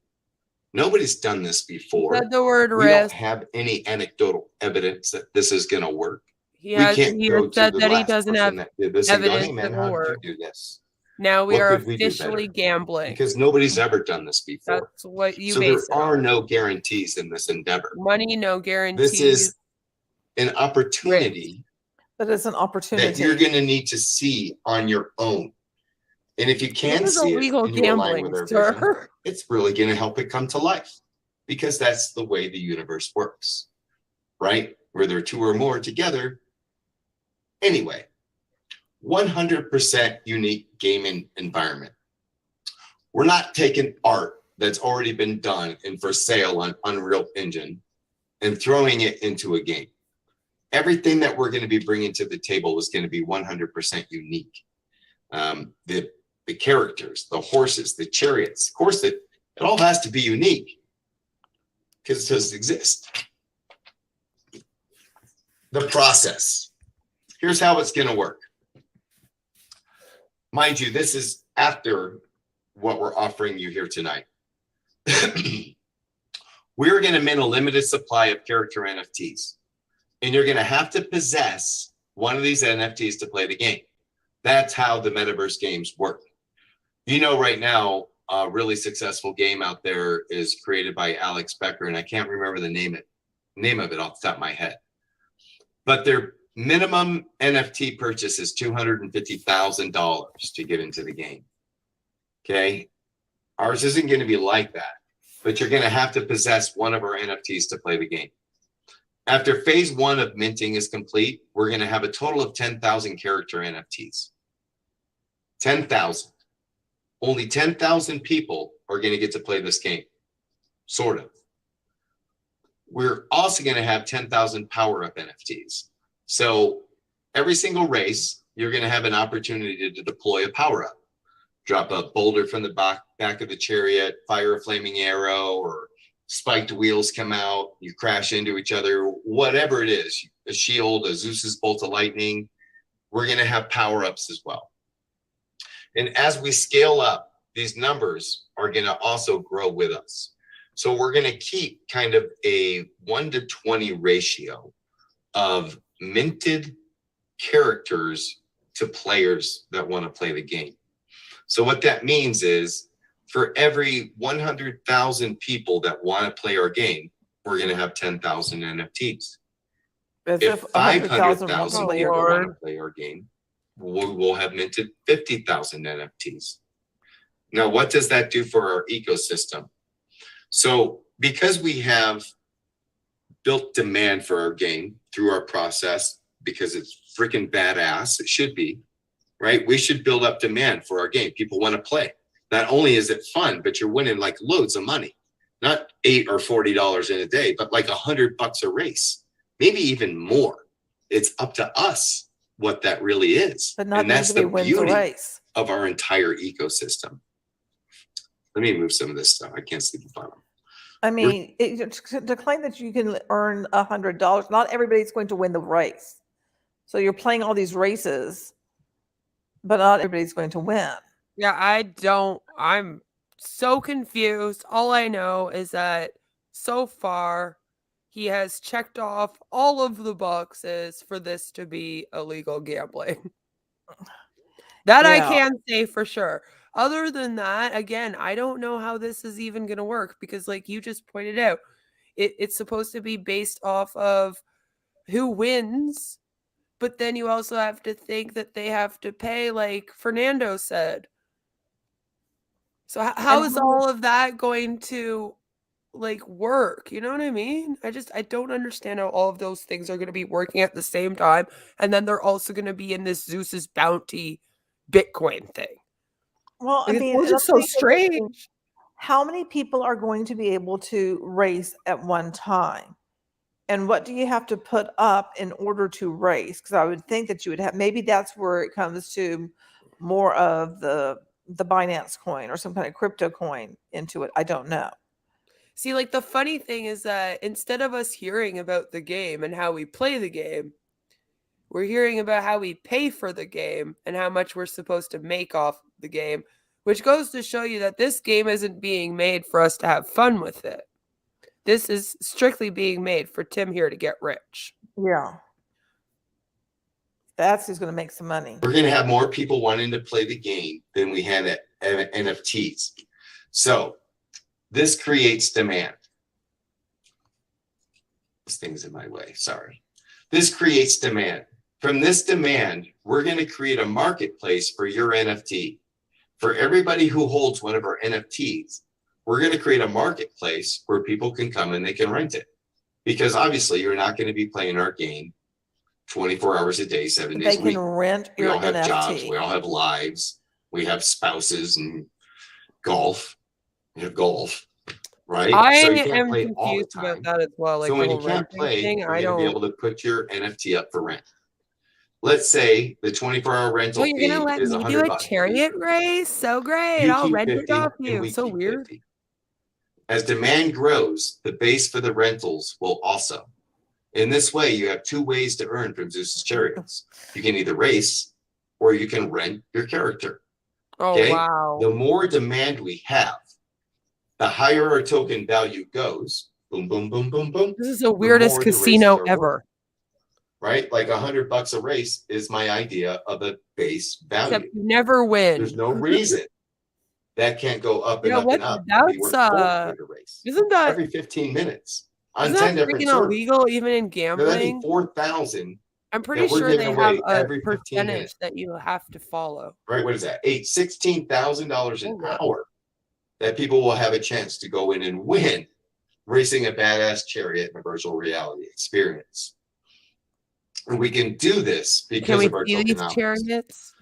Nobody's done this before. Said the word We don't risk. have any anecdotal evidence that this is going to work. He We has can't go to said the that he last doesn't person have that did this and go, evidence hey man, that will how did work. you do this? Now we What are could we do officially better? gambling. Because nobody's ever done this before. That's what you So there base it are on. no guarantees in this endeavor. Money, no guarantees. This is an opportunity But it's an opportunity. that you're going to need to see on your own. And if you can This is see it illegal and you align gambling, with our vision, sir. it's really going to help it come to life, because that's the way the universe works, right? Where there are two or more together. Anyway, 100% unique gaming environment. We're not taking art that's already been done and for sale on Unreal Engine and throwing it into a game. Everything that we're going to be bringing to the table is going to be 100% unique. The characters, the horses, the chariots, of course, it all has to be unique because it doesn't exist. The process. Here's how it's going to work. Mind you, this is after what we're offering you here tonight. We're going to mint a limited supply of character NFTs. And you're going to have to possess one of these NFTs to play the game. That's how the Metaverse games work. You know, right now, really successful game out there is created by Alex Becker, and I can't remember the name of it off the top of my head. But their minimum NFT purchase is $250,000 to get into the game. Okay, ours isn't going to be like that, but you're going to have to possess one of our NFTs to play the game. After phase 1 of minting is complete, we're going to have a total of 10,000 character NFTs. 10,000. Only 10,000 people are going to get to play this game, sort of. We're also going to have 10,000 power-up NFTs. So every single race, you're going to have an opportunity to deploy a power-up. Drop a boulder from the back of the chariot, fire a flaming arrow, or spiked wheels come out, you crash into each other, whatever it is, a shield, a Zeus's bolt of lightning. We're going to have power-ups as well. And as we scale up, these numbers are going to also grow with us. So we're going to keep kind of a 1-to-20 ratio of minted characters to players that want to play the game. So what that means is for every 100,000 people that want to play our game, we're going to have 10,000 NFTs. As If 500,000 500,000 want to play people your want game. to play our game, we'll have minted 50,000 NFTs. Now, what does that do for our ecosystem? So because we have built demand for our game through our process, because it's freaking badass, it should be, right? We should build up demand for our game. People want to play. Not only is it fun, but you're winning like loads of money. Not $8 or $40 in a day, but like $100 a race, maybe even more. It's up to us what that really is. But not and that's the everybody wins the beauty race. of our entire ecosystem. Let me move some of this stuff. I can't see the bottom. I mean, to claim that you can earn $100, not everybody's going to win the race. So you're playing all these races, but not everybody's going to win. Yeah, I'm so confused. All I know is that so far he has checked off all of the boxes for this to be illegal gambling. That I Yeah. can say for sure. Other than that, again, I don't know how this is even going to work because, like you just pointed out, it's supposed to be based off of who wins, but then you also have to think that they have to pay, like Fernando said. So how is all of that going to like work? You know what I mean? I don't understand how all of those things are going to be working at the same time, and then they're also going to be in this Zeus's Bounty Bitcoin thing. Well, I mean, it's just so strange. How many people are going to be able to race at one time? And what do you have to put up in order to race? Because I would think that you would have, maybe that's where it comes to more of the Binance coin or some kind of crypto coin into it. I don't know. See, like the funny thing is that instead of us hearing about the game and how we play the game, we're hearing about how we pay for the game and how much we're supposed to make off the game, which goes to show you that this game isn't being made for us to have fun with it. This is strictly being made for Tim here to get rich. Yeah. That's who's going to make some money. We're going to have more people wanting to play the game than we had at NFTs. So this creates demand. This thing's in my way, sorry. This creates demand. From this demand, we're going to create a marketplace for your NFT. For everybody who holds one of our NFTs, we're going to create a marketplace where people can come and they can rent it. Because obviously you're not going to be playing our game 24 hours a day, 7 days a week. They can rent We your all have NFT. jobs. We all have lives. We have spouses and golf. We have golf, right? I So you can't am play all the confused about time. that as well. Like So the when you whole can't renting play, thing, you're I going to be don't. able to put your NFT up for rent. Let's say the 24-hour rental Oh, you're fee gonna let is me do $100. a chariot race? So great! You I'll keep rent 50 it off and you. we So keep weird. 50. As demand grows, the base for the rentals will also. In this way, you have 2 ways to earn from Zeus's Chariots. You can either race or you can rent your character. Oh Okay? wow! The more demand we have, the higher our token value goes. Boom, boom, boom, boom, boom. This is the weirdest more the races casino are ever. worth. Right? Like $100 a race is my idea of a base value. Except you never win. There's no reason. that can't go up You and know up what? and up. It'd be That's worth $4 a race isn't that every 15 minutes on isn't 10 that different freaking servers. illegal even in So that'd be gambling? 4,000 I'm pretty that we're sure giving they have away a every 15 percentage minutes. that you have to follow. Right? What is that? $16,000 an Oh, yeah. hour that people will have a chance to go in and win racing a badass chariot in a virtual reality experience. And we can do this Can because we of our see these tokenomics. chariots?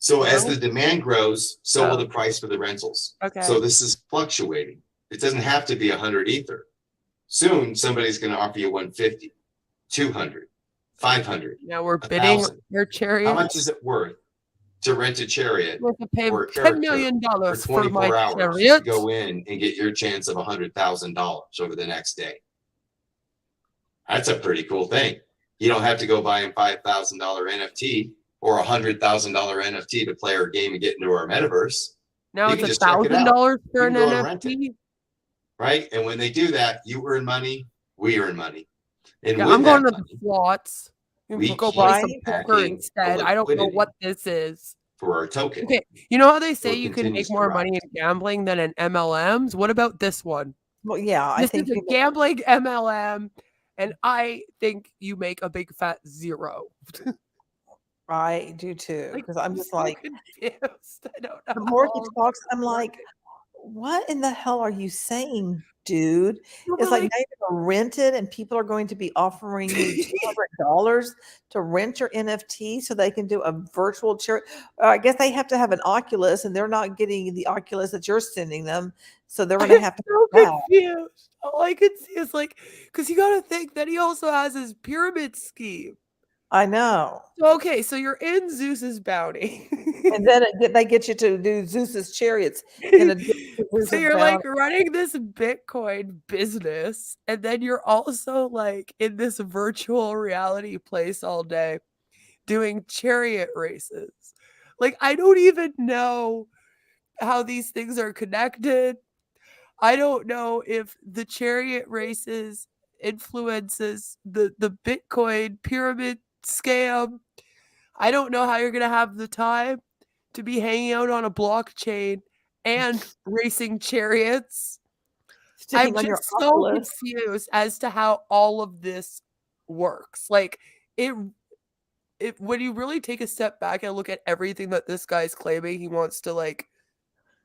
So as No? the demand grows, so will Oh. the price for the rentals. Okay. So this is fluctuating. It doesn't have to be 100 ether. Soon somebody's going to offer you 150, 200, 500. Now we're bidding 1,000. your chariot. How much is it worth to rent a chariot You have to pay or a $10 character million for for 24 my hours chariot? to go in and get your chance of $100,000 over the next day? That's a pretty cool thing. You don't have to go buy a $5,000 NFT or a $100,000 NFT to play our game and get into our metaverse. Now You it's can just check it out. $1,000 for You an can go and rent it. NFT. Right? And when they do that, you earn money, we earn money. And Yeah, with I'm going that to the money, slots. You we can go keep play some packing poker the instead. I don't know liquidity what this is. for our token. Okay, you know how they say So it you can make continues to more rise. money in gambling than in MLMs? What about this one? Well, yeah, I This think is a people, gambling MLM, and I think you make a big fat zero. I do too, Like, because I'm I'm just so like, confused. I don't know the how more he all of talks, this I'm is like, working. what in the hell are you saying, dude? No, It's but like like, now you're gonna rent it and people are going to be offering you $200 to rent your NFT so they can do a virtual chair. I guess they have to have an Oculus and they're not getting the Oculus that you're sending them. So they're going to I'm have to so have that. confused. All I can see is like, because you got to think that he also has his pyramid scheme. I know. So, okay, so you're in Zeus's bounty. And then they get you to do Zeus's chariots in a So Zeus's you're like bounty. running this Bitcoin business, and then you're also like in this virtual reality place all day doing chariot races. Like, I don't even know how these things are connected. I don't know if the chariot races influences the Bitcoin pyramid scam. I don't know how you're going to have the time to be hanging out on a blockchain and racing chariots. Sticking I'm on your just so Oculus. confused as to how all of this works. Like, it when you really take a step back and look at everything that this guy's claiming he wants to like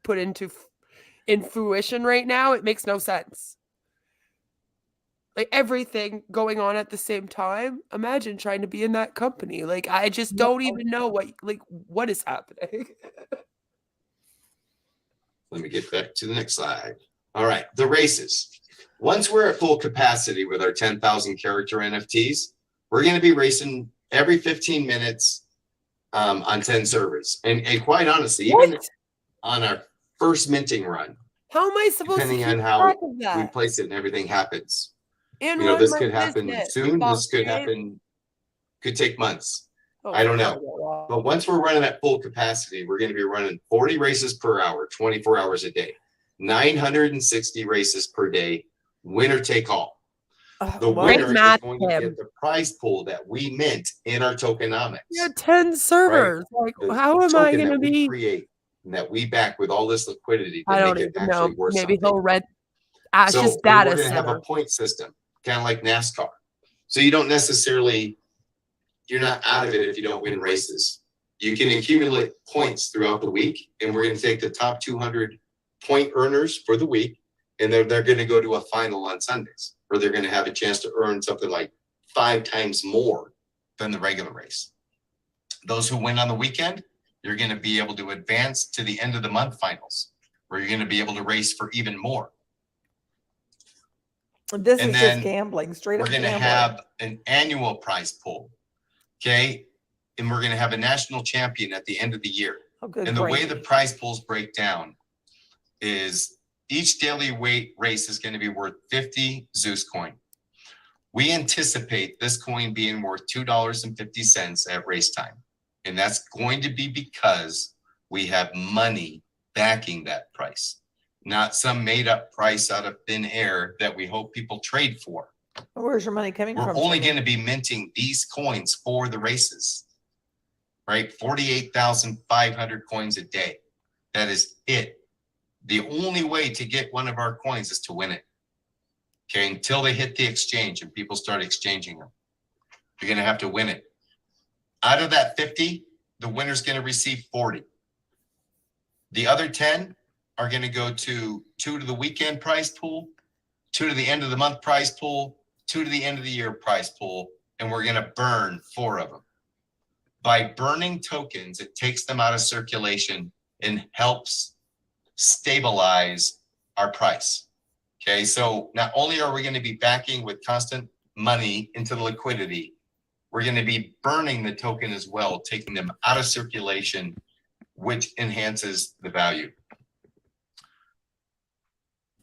put into in fruition right now, it makes no sense. Like everything going on at the same time. Imagine trying to be in that company. Like I just don't even know what is happening. Let me get back to the next slide. All right, the races. Once we're at full capacity with our 10,000 character NFTs, we're going to be racing every 15 minutes on 10 servers. And quite honestly, even on our first minting run, How am I supposed to depending keep on how track of we that? place it and everything happens. And You know, run this my could happen business, soon. This could blockchain. happen, could take months. Oh, I don't know. wow. But once we're running at full capacity, we're going to be running 40 races per hour, 24 hours a day, 960 races per day, winner take all. The winner is going to get the prize pool that we mint in our tokenomics. Yeah, 10 servers. Right? Like, how am I going to be? Create and that we back with all this liquidity to I don't make it even know. actually worth Maybe something. he'll rent Ash's So data we're going to have a center. point system, kind of like NASCAR. So you don't necessarily, you're not out of it if you don't win races. You can accumulate points throughout the week, and we're going to take the top 200 point earners for the week, and they're going to go to a final on Sundays, where they're going to have a chance to earn something like 5 times more than the regular race. Those who win on the weekend, you're going to be able to advance to the end of the month finals, where you're going to be able to race for even more. This And is then just gambling, straight We're up going to gambling. have an annual prize pool, okay? And we're going to have a national champion at the end of the year. Oh, good And the way gravy. the prize pools break down is each daily weight race is going to be worth 50 Zeus coin. We anticipate this coin being worth $2.50 at race time. And that's going to be because we have money backing that price, not some made up price out of thin air that we hope people trade for. Where's your money coming We're from? only Timmy? going to be minting these coins for the races, right? 48,500 coins a day. That is it. The only way to get one of our coins is to win it. Okay, until they hit the exchange and people start exchanging them. You're going to have to win it. Out of that 50, the winner's going to receive 40. The other 10 are going to go to 2 to the weekend prize pool, 2 to the end of the month prize pool, 2 to the end of the year prize pool, and we're going to burn 4 of them. By burning tokens, it takes them out of circulation and helps stabilize our price. Okay, so not only are we going to be backing with constant money into the liquidity, we're going to be burning the token as well, taking them out of circulation, which enhances the value.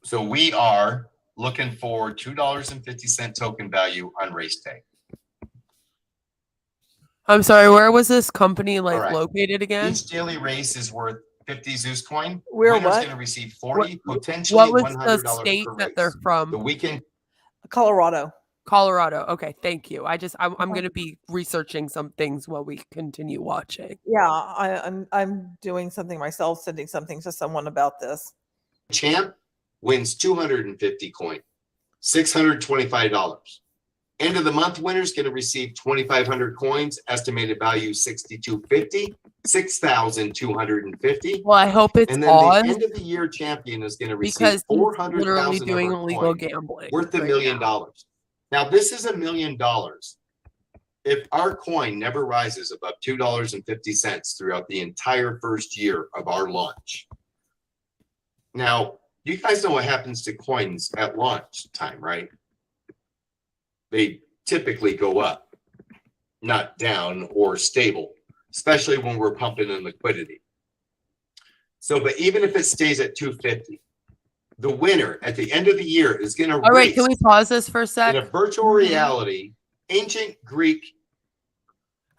So we are looking for $2.50 token value on race day. I'm sorry, where was this company like right. located again? Each daily race is worth 50 Zeus coin. Where Winner's what? going to receive 40, potentially What was $100 the state per that race. they're from? The weekend. Colorado. Colorado. Okay, thank you. I'm going to be researching some things while we continue watching. Yeah, I'm doing something myself, sending something to someone about this. Champ wins 250 coin, $625. End of the month winner's going to receive 2,500 coins, estimated value 6,250, 6,250. Well, I hope it's And then Oz, the end of the year champion is going to receive because he's 400,000 literally doing of our illegal coin, gambling. worth $1 right million. now. Now, this is $1 million. If our coin never rises above $2.50 throughout the entire first year of our launch. Now, you guys know what happens to coins at launch time, right? They typically go up, not down or stable, especially when we're pumping in liquidity. So, but even if it stays at 250, the winner at the end of the year is going to All right, can we pause this for a sec? in a virtual reality, ancient Greek.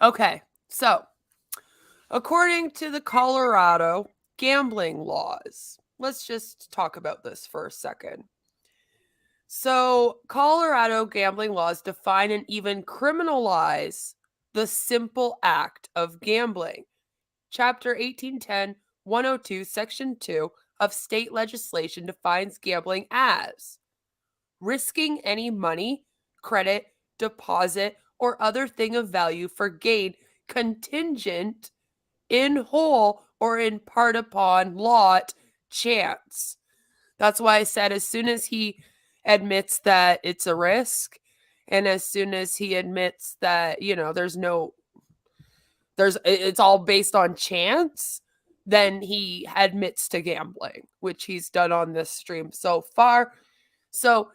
Okay, so according to the Colorado gambling laws, let's just talk about this for a second. So, Colorado gambling laws define and even criminalize the simple act of gambling. Chapter 1810, 102, Section 2 of state legislation defines gambling as risking any money, credit, deposit, or other thing of value for gain contingent in whole or in part upon lot chance. That's why I said as soon as he admits that it's a risk, and as soon as he admits that, you know, it's all based on chance, then he admits to gambling, which he's done on this stream so far. So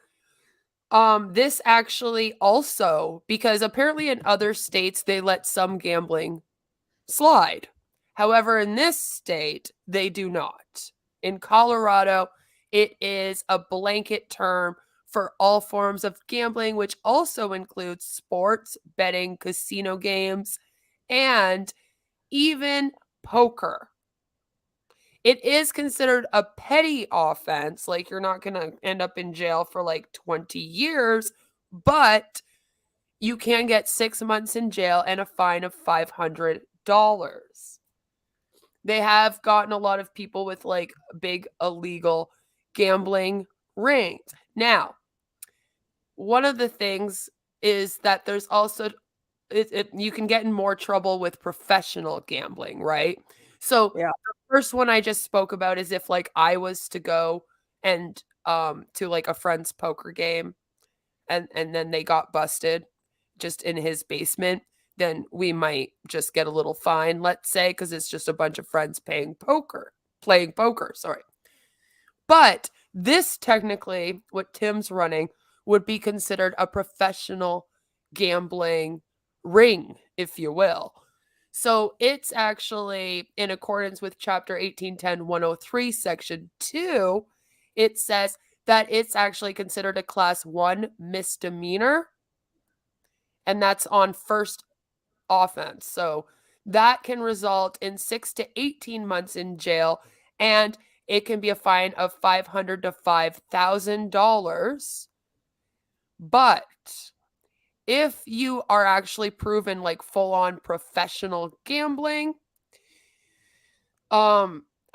this actually also, because apparently in other states they let some gambling slide. However, in this state, they do not. In Colorado, it is a blanket term for all forms of gambling, which also includes sports, betting, casino games, and even poker. It is considered a petty offense, like you're not going to end up in jail for like 20 years, but you can get 6 months in jail and a fine of $500. They have gotten a lot of people with like big illegal gambling rings. Now, one of the things is that there's also you can get in more trouble with professional gambling, right? So Yeah. the first one I just spoke about is if like I was to go and to like a friend's poker game and then they got busted just in his basement, then we might just get a little fine, let's say, because it's just a bunch of friends playing poker, sorry. But this technically, what Tim's running, would be considered a professional gambling ring, if you will. So it's actually in accordance with Chapter 1810, 103, Section 2, it says that it's actually considered a Class 1 misdemeanor, and that's on first offense. So that can result in 6 to 18 months in jail, and it can be a fine of $500 to $5,000. But if you are actually proven like full-on professional gambling,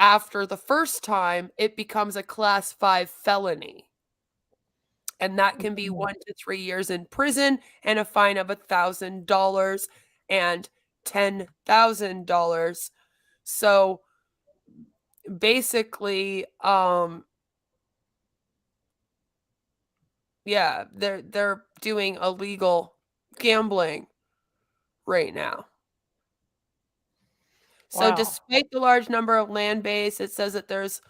after the first time, it becomes a class 5 felony. And that can be 1 to 3 years in prison and a fine of $1,000 and $10,000. So basically, yeah, they're doing illegal gambling right now. So Wow. despite the large number of land base, it says that there's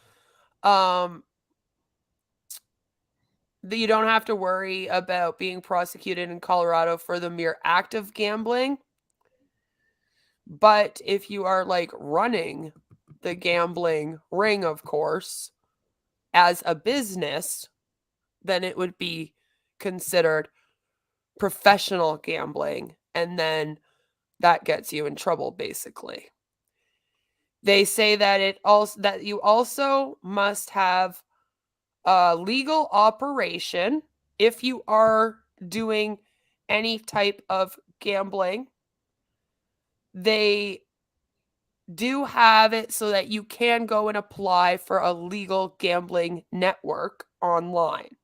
that you don't have to worry about being prosecuted in Colorado for the mere act of gambling. But if you are like running the gambling ring, of course, as a business, then it would be considered professional gambling, and then that gets you in trouble, basically. They say that you also must have a legal operation if you are doing any type of gambling. They do have it so that you can go and apply for a legal gambling network online.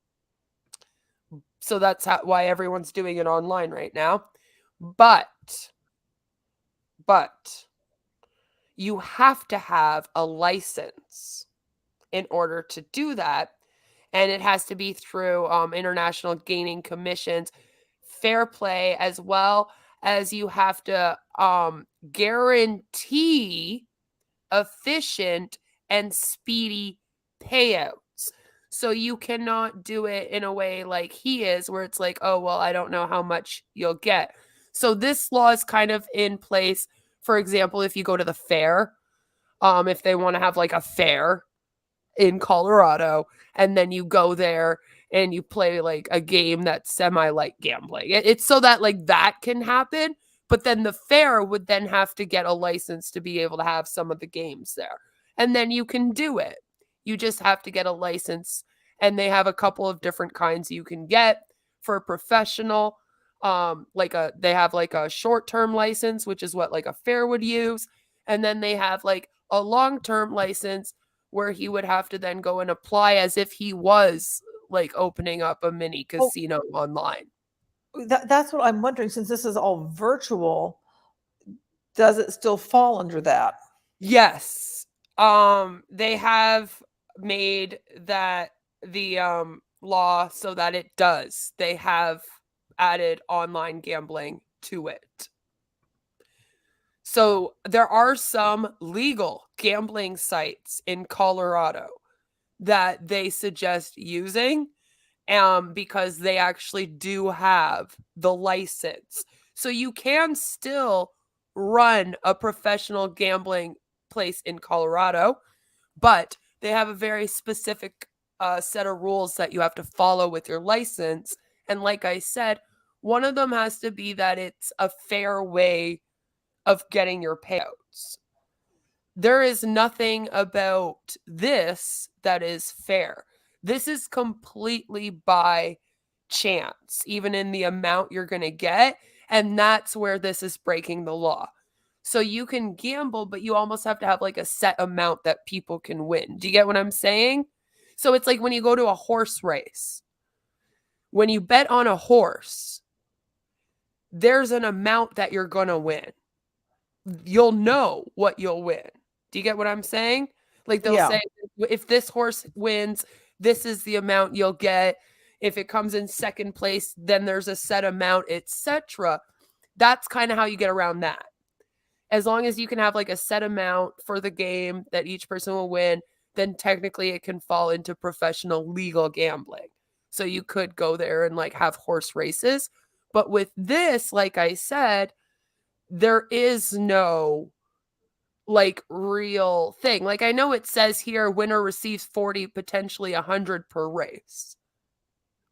So that's why everyone's doing it online right now. But you have to have a license in order to do that. And it has to be through international gaming commissions, fair play, as well as you have to guarantee efficient and speedy payouts. So you cannot do it in a way like he is, where it's like, oh, well, I don't know how much you'll get. So this law is kind of in place. For example, if you go to the fair, if they want to have like a fair in Colorado, and then you go there and you play like a game that's semi like gambling. It's so that like that can happen, but then the fair would then have to get a license to be able to have some of the games there. And then you can do it. You just have to get a license, and they have a couple of different kinds you can get for a professional. They have like a short-term license, which is what like a fair would use, and then they have like a long-term license where he would have to then go and apply as if he was like opening up a mini casino online. That's what I'm wondering. Since this is all virtual, does it still fall under that? Yes. They have made that the law so that it does. They have added online gambling to it. So there are some legal gambling sites in Colorado that they suggest using because they actually do have the license. So you can still run a professional gambling place in Colorado, but they have a very specific set of rules that you have to follow with your license. And like I said, one of them has to be that it's a fair way of getting your payouts. There is nothing about this that is fair. This is completely by chance, even in the amount you're going to get. And that's where this is breaking the law. So you can gamble, but you almost have to have like a set amount that people can win. Do you get what I'm saying? So it's like when you go to a horse race. When you bet on a horse, there's an amount that you're going to win. You'll know what you'll win. Do you get what I'm saying? Like they'll say, if this horse wins, this is the amount you'll get. If it comes in second place, then there's a set amount, etc. That's kind of how you get around that. As long as you can have like a set amount for the game that each person will win, then technically it can fall into professional legal gambling. So you could go there and like have horse races. But with this, like I said, there is no like real thing. Like I know it says here winner receives 40, potentially 100 per race.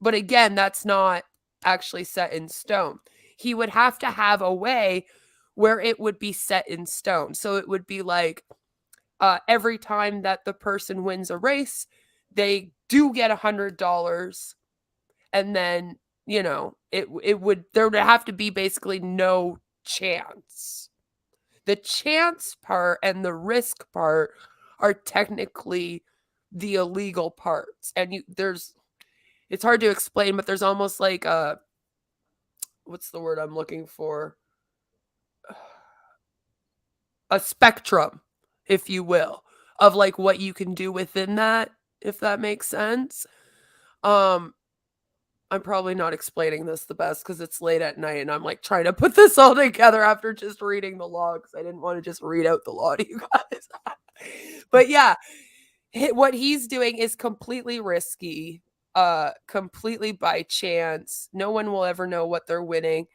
But again, that's not actually set in stone. He would have to have a way where it would be set in stone. So it would be like every time that the person wins a race, they do get $100. And then, you know, there would have to be basically no chance. The chance part and the risk part are technically the illegal parts. And it's hard to explain, but there's almost like what's the word I'm looking for? A spectrum, if you will, of like what you can do within that, if that makes sense. I'm probably not explaining this the best because it's late at night and I'm like trying to put this all together after just reading the law because I didn't want to just read out the law to you guys. But yeah, what he's doing is completely risky, completely by chance. No one will ever know what they're winning.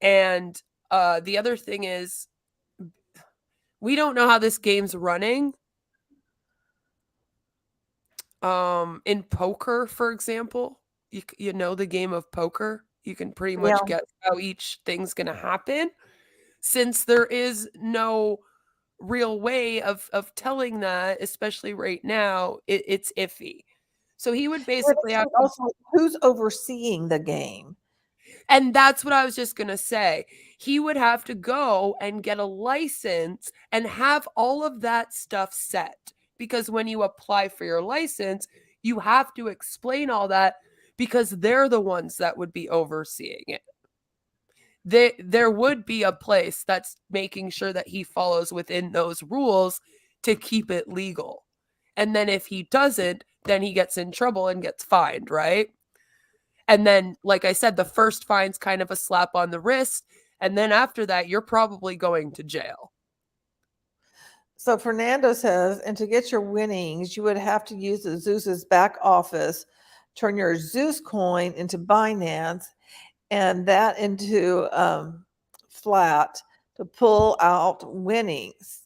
And the other thing is, we don't know how this game's running. In poker, for example, you know the game of poker. You can pretty much Yeah. guess how each thing's going to happen. Since there is no real way of telling that, especially right now, it's iffy. So he would basically have to, Also, who's overseeing the game? and that's what I was just going to say. He would have to go and get a license and have all of that stuff set. Because when you apply for your license, you have to explain all that because they're the ones that would be overseeing it. There would be a place that's making sure that he follows within those rules to keep it legal. And then if he doesn't, then he gets in trouble and gets fined, right? And then, like I said, the first fine's kind of a slap on the wrist. And then after that, you're probably going to jail. So Fernando says, and to get your winnings, you would have to use the Zeus's back office, turn your Zeus coin into Binance, and that into flat to pull out winnings.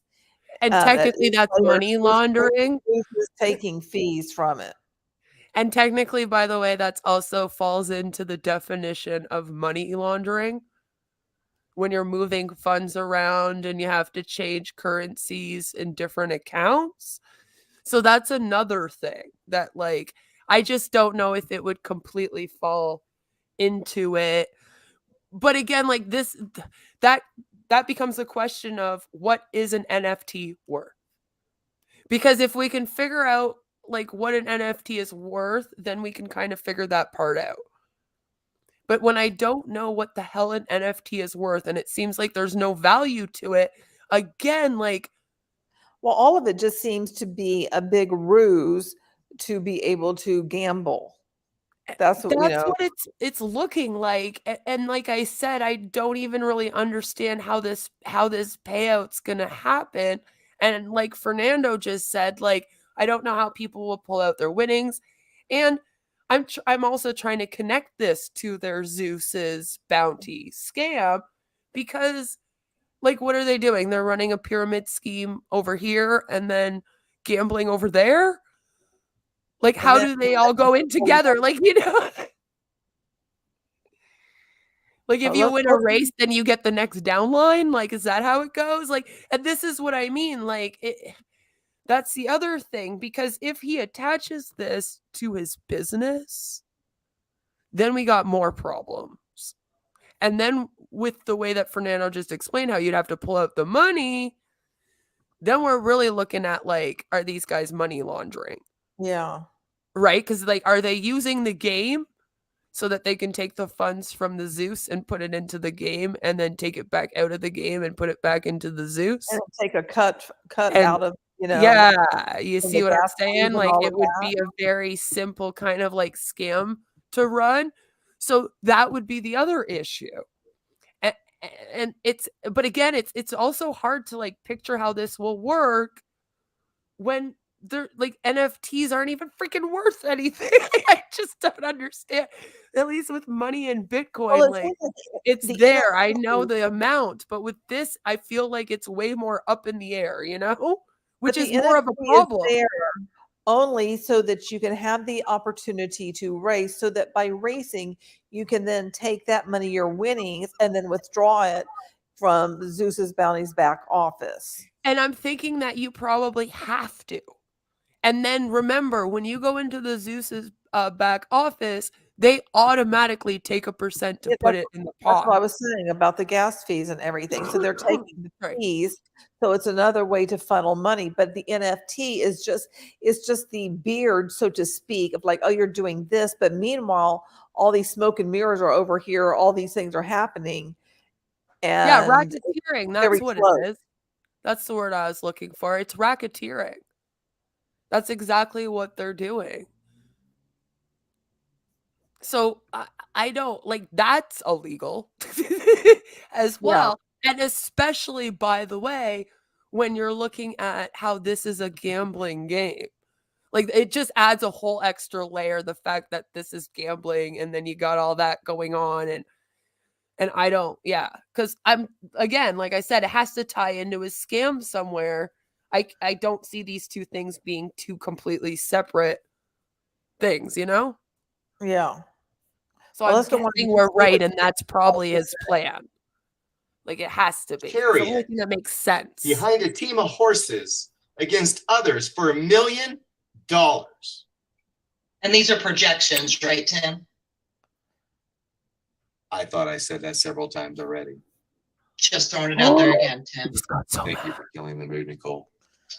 And technically, that's money laundering. Zeus is taking fees from it. And technically, by the way, that's also falls into the definition of money laundering. When you're moving funds around and you have to change currencies in different accounts. So that's another thing that, like, I just don't know if it would completely fall into it. But again, like this, that becomes a question of what is an NFT worth? Because if we can figure out like what an NFT is worth, then we can kind of figure that part out. But when I don't know what the hell an NFT is worth and it seems like there's no value to it, again, like, well, all of it just seems to be a big ruse to be able to gamble. That's what what it's looking like. And like I said, I don't even really understand how this payout's gonna happen. And like Fernando just said, like, I don't know how people will pull out their winnings. And I'm also trying to connect this to their Zeus's Bounty scam because, like, what are they doing? They're running a pyramid scheme over here and then gambling over there. Like, how do they all go in together? Like, you know, like if you win a race, then you get the next downline. Like, is that how it goes? Like, and this is what I mean. Like, that's the other thing, because if he attaches this to his business, then we got more problems. And then with the way that Fernando just explained how you'd have to pull out the money, then we're really looking at, like, are these guys money laundering? Yeah. Right? Because, like, are they using the game so that they can take the funds from the Zeus and put it into the game and then take it back out of the game and put it back into the Zeus? And take a cut And out of, yeah, you see what I'm gas fees saying? and Like, all it of would that. be a very simple kind of like scam to run. So that would be the other issue. And but again, it's also hard to like picture how this will work when they're like NFTs aren't even freaking worth anything. I just don't understand. At least with money and Bitcoin, Well, like, it's it's there. I know the amount, but with this, I feel like it's way more up in the air, you know? Which is more of a problem. Is there only so that you can have the opportunity to race, so that by racing, you can then take that money, your winnings, and then withdraw it from Zeus's Bounty's back office. And I'm thinking that you probably have to. And then remember, when you go into the Zeus's back office, they automatically take a percent to Yeah, put it in the That's what I pot. was saying about the gas fees and everything. So they're taking the Right. fees. So it's another way to funnel money. But the NFT is just it's just the beard, so to speak, of like, oh, you're doing this. But meanwhile, all these smoke and mirrors are over here, all these things are happening. Yeah, And it's racketeering. very That's what it close. is. That's the word I was looking for. It's racketeering. That's exactly what they're doing. So I don't like that's illegal as Yeah. well. And especially, by the way, when you're looking at how this is a gambling game. Like it just adds a whole extra layer, the fact that this is gambling and then you got all that going on and I don't, yeah, because I'm again, like I said, it has to tie into a scam somewhere. I don't see these two things being two completely separate things, you know? Yeah. So Well, I'm that's the one guessing we're right, and that's probably to his say. plan. Like it has to be. It's the only Chariot. thing that makes sense. Behind a team of horses against others for $1 million. And these are projections, right, Tim? I thought I said that several times already. Just throwing it out there again, Tim. Just got so Thank you mad. for killing the mood, Nicole.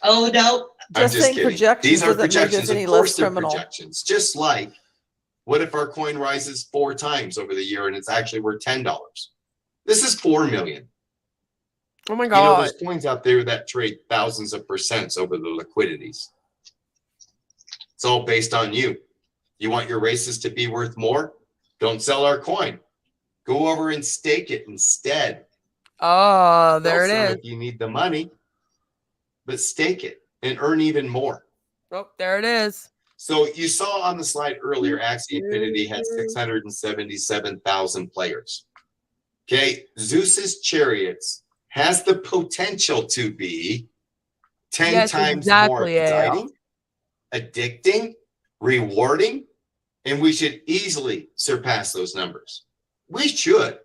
Oh, no. I'm Just just saying kidding. projections These are doesn't make us projections. any Of less course, they're criminal. projections. Just like, what if our coin rises 4 times over the year and it's actually worth $10? This is 4 million. Oh my You know, god. there's coins out there that trade thousands of percents over the liquidities. It's all based on you. You want your races to be worth more? Don't sell our coin. Go over and stake it instead. Oh, there it Sell some is. if you need the money, but stake it and earn even more. Oh, there it is. So you saw on the slide earlier, Axie Infinity had 677,000 players. Okay, Zeus's Chariots has the potential to be 10 Yes, times more exactly, yeah. exciting, addicting, rewarding, and we should easily surpass those numbers. We should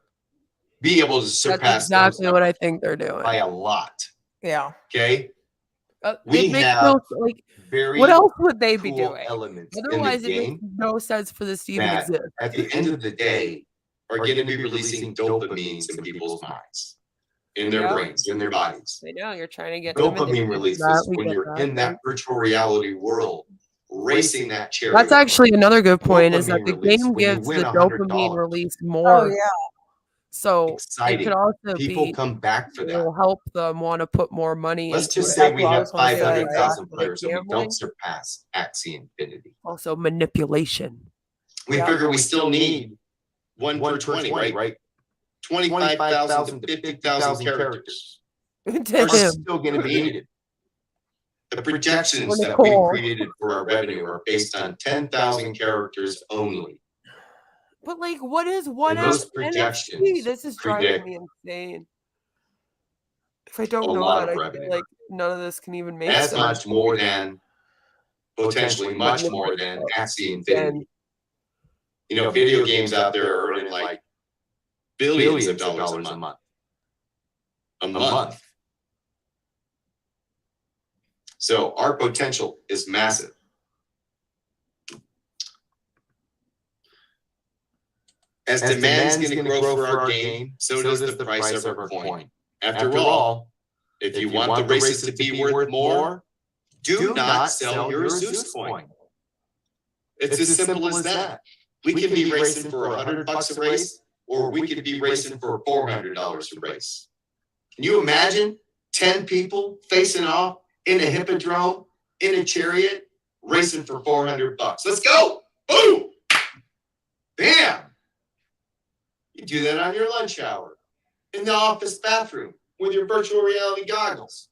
be able to That's surpass exactly those what I numbers think they're doing. by a lot. Yeah. Okay, It we makes have no like. very What else would they be cool doing? elements Otherwise, in it the makes game no sense for this to even that exist. at the end of the day are going to be releasing dopamines in people's minds, in their Yeah. brains, in their bodies. I know you're trying to get them Dopamine addicted to releases that. We when get you're that. in that virtual reality world, racing that chariot. That's actually another good point. Is that Dopamine the release game when you gives win the $100. dopamine release Oh more, yeah. so it Exciting. could also People be come back for it that. will help them want to put more money Let's into just it. say That's we what I have was gonna say, 500,000 yeah. players and we Gambling. don't surpass Axie Infinity. Also manipulation. We Yeah. figure we still need 1 per 20, right? 25,000 to 50,000 characters To are him. still going to be needed. The projections For that we've Nicole. created for our revenue are based on 10,000 characters only. But like, what is one And those NFT? projections This is driving me insane. If I don't a know lot that, of I revenue. feel like none of this can even make As sense. much more than, potentially much more than Axie Infinity. You know, video games out there are earning like billions of dollars a month. A month. So our potential is massive. As demand's going to grow for our game, so does the price of our coin. After all, if you want the races to be worth more, do not sell your Zeus coin. It's as simple as that. We can be racing for $100 a race, or we could be racing for $400 a race. Can you imagine 10 people facing off in a hippodrome, in a chariot, racing for $400? Let's go! Boom! Bam! You do that on your lunch hour, in the office bathroom, with your virtual reality goggles.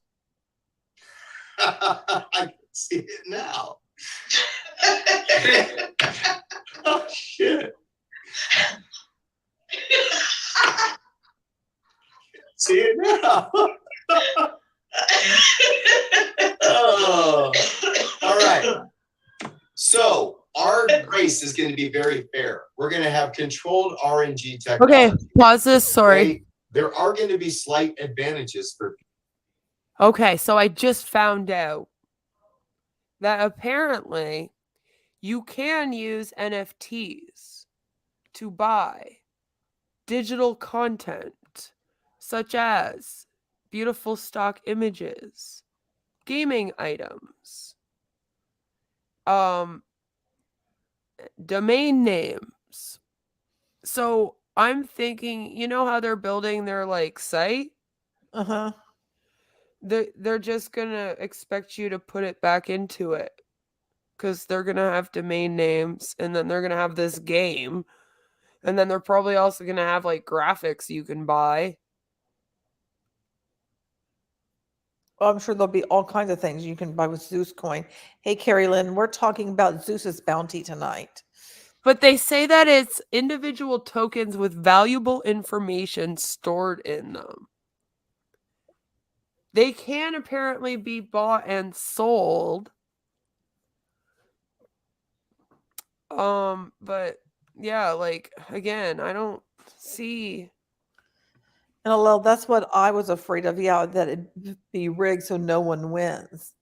I can see it now. Oh, shit. See it now. Oh, all right. So our race is going to be very fair. We're going to have controlled RNG technology. Okay, pause this. Sorry. Okay? There are going to be slight advantages for. Okay, so I just found out that apparently you can use NFTs to buy digital content such as beautiful stock images, gaming items, domain names. So I'm thinking, you know how they're building their like site? Uh-huh. They're just gonna expect you to put it back into it because they're gonna have domain names, and then they're gonna have this game, and then they're probably also gonna have like graphics you can buy. I'm sure there'll be all kinds of things you can buy with Zeus coin. Hey, Carrie Lynn, we're talking about Zeus's bounty tonight. But they say that it's individual tokens with valuable information stored in them. They can apparently be bought and sold. But yeah, like again, I don't see. And well, that's what I was afraid of. Yeah, that it be rigged so no one wins,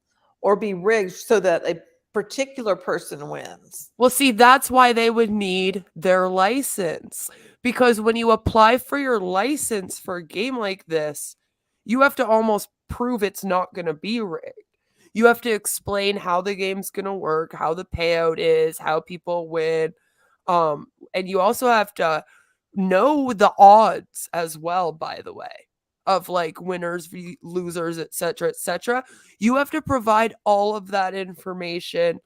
or be rigged so that a particular person wins. Well, see, that's why they would need their license. Because when you apply for your license for a game like this, you have to almost prove it's not going to be rigged. You have to explain how the game's going to work, how the payout is, how people win. And you also have to know the odds as well, by the way, of like winners, losers, etc., etc. You have to provide all of that information,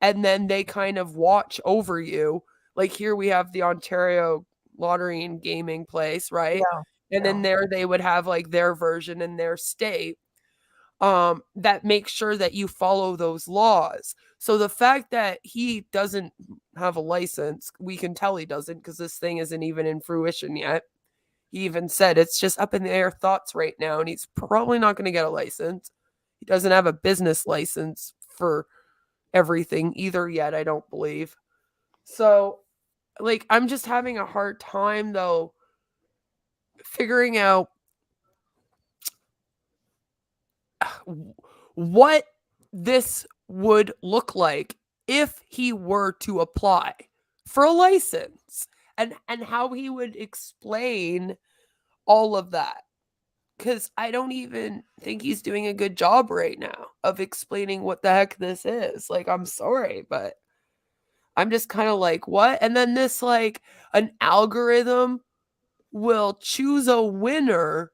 and then they kind of watch over you. Like here we have the Ontario Lottery and Gaming place, right? Yeah. And then there they would have like their version in their state that makes sure that you follow those laws. So the fact that he doesn't have a license, we can tell he doesn't because this thing isn't even in fruition yet. He even said it's just up in the air thoughts right now, and he's probably not going to get a license. He doesn't have a business license for everything either yet, I don't believe. So, like, I'm just having a hard time, though, figuring out what this would look like if he were to apply for a license, and how he would explain all of that, because I don't even think he's doing a good job right now of explaining what the heck this is. Like, I'm sorry, but I'm just kind of like, what? And then this, like, an algorithm will choose a winner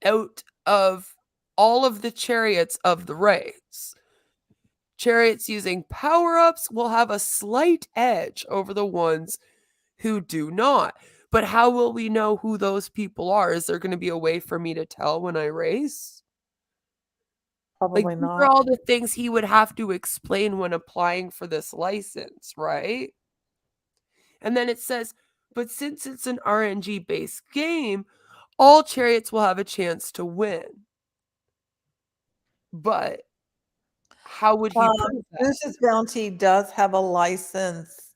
out of all of the chariots of the race. Chariots using power-ups will have a slight edge over the ones who do not. But how will we know who those people are? Is there going to be a way for me to tell when I race? Like, Probably these are not. all the things he would have to explain when applying for this license, right? And then it says, but since it's an RNG-based game, all chariots will have a chance to win. But how would he prove that? Zeus's bounty does have a license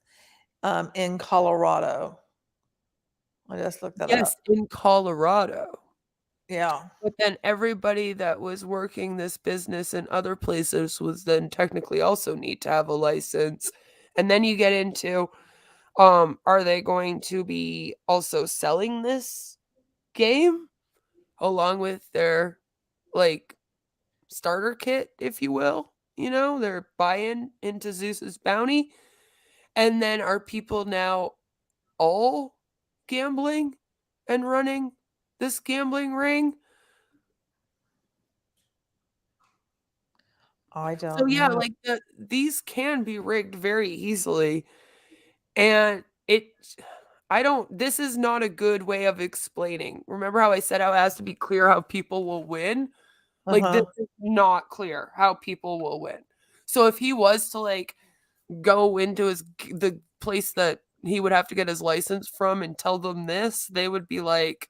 in Colorado. I just looked that up. Yes, in Colorado. Yeah. But then everybody that was working this business in other places was then technically also need to have a license. And then you get into, are they going to be also selling this game along with their, like, starter kit, if you will? You know, their buy-in into Zeus's Bounty. And then are people now all gambling and running this gambling ring? I So don't yeah, know. like these can be rigged very easily. And this is not a good way of explaining. Remember how I said how it has to be clear how people will win? Like, this Uh-huh. is not clear how people will win. So if he was to like go into the place that he would have to get his license from and tell them this, they would be like,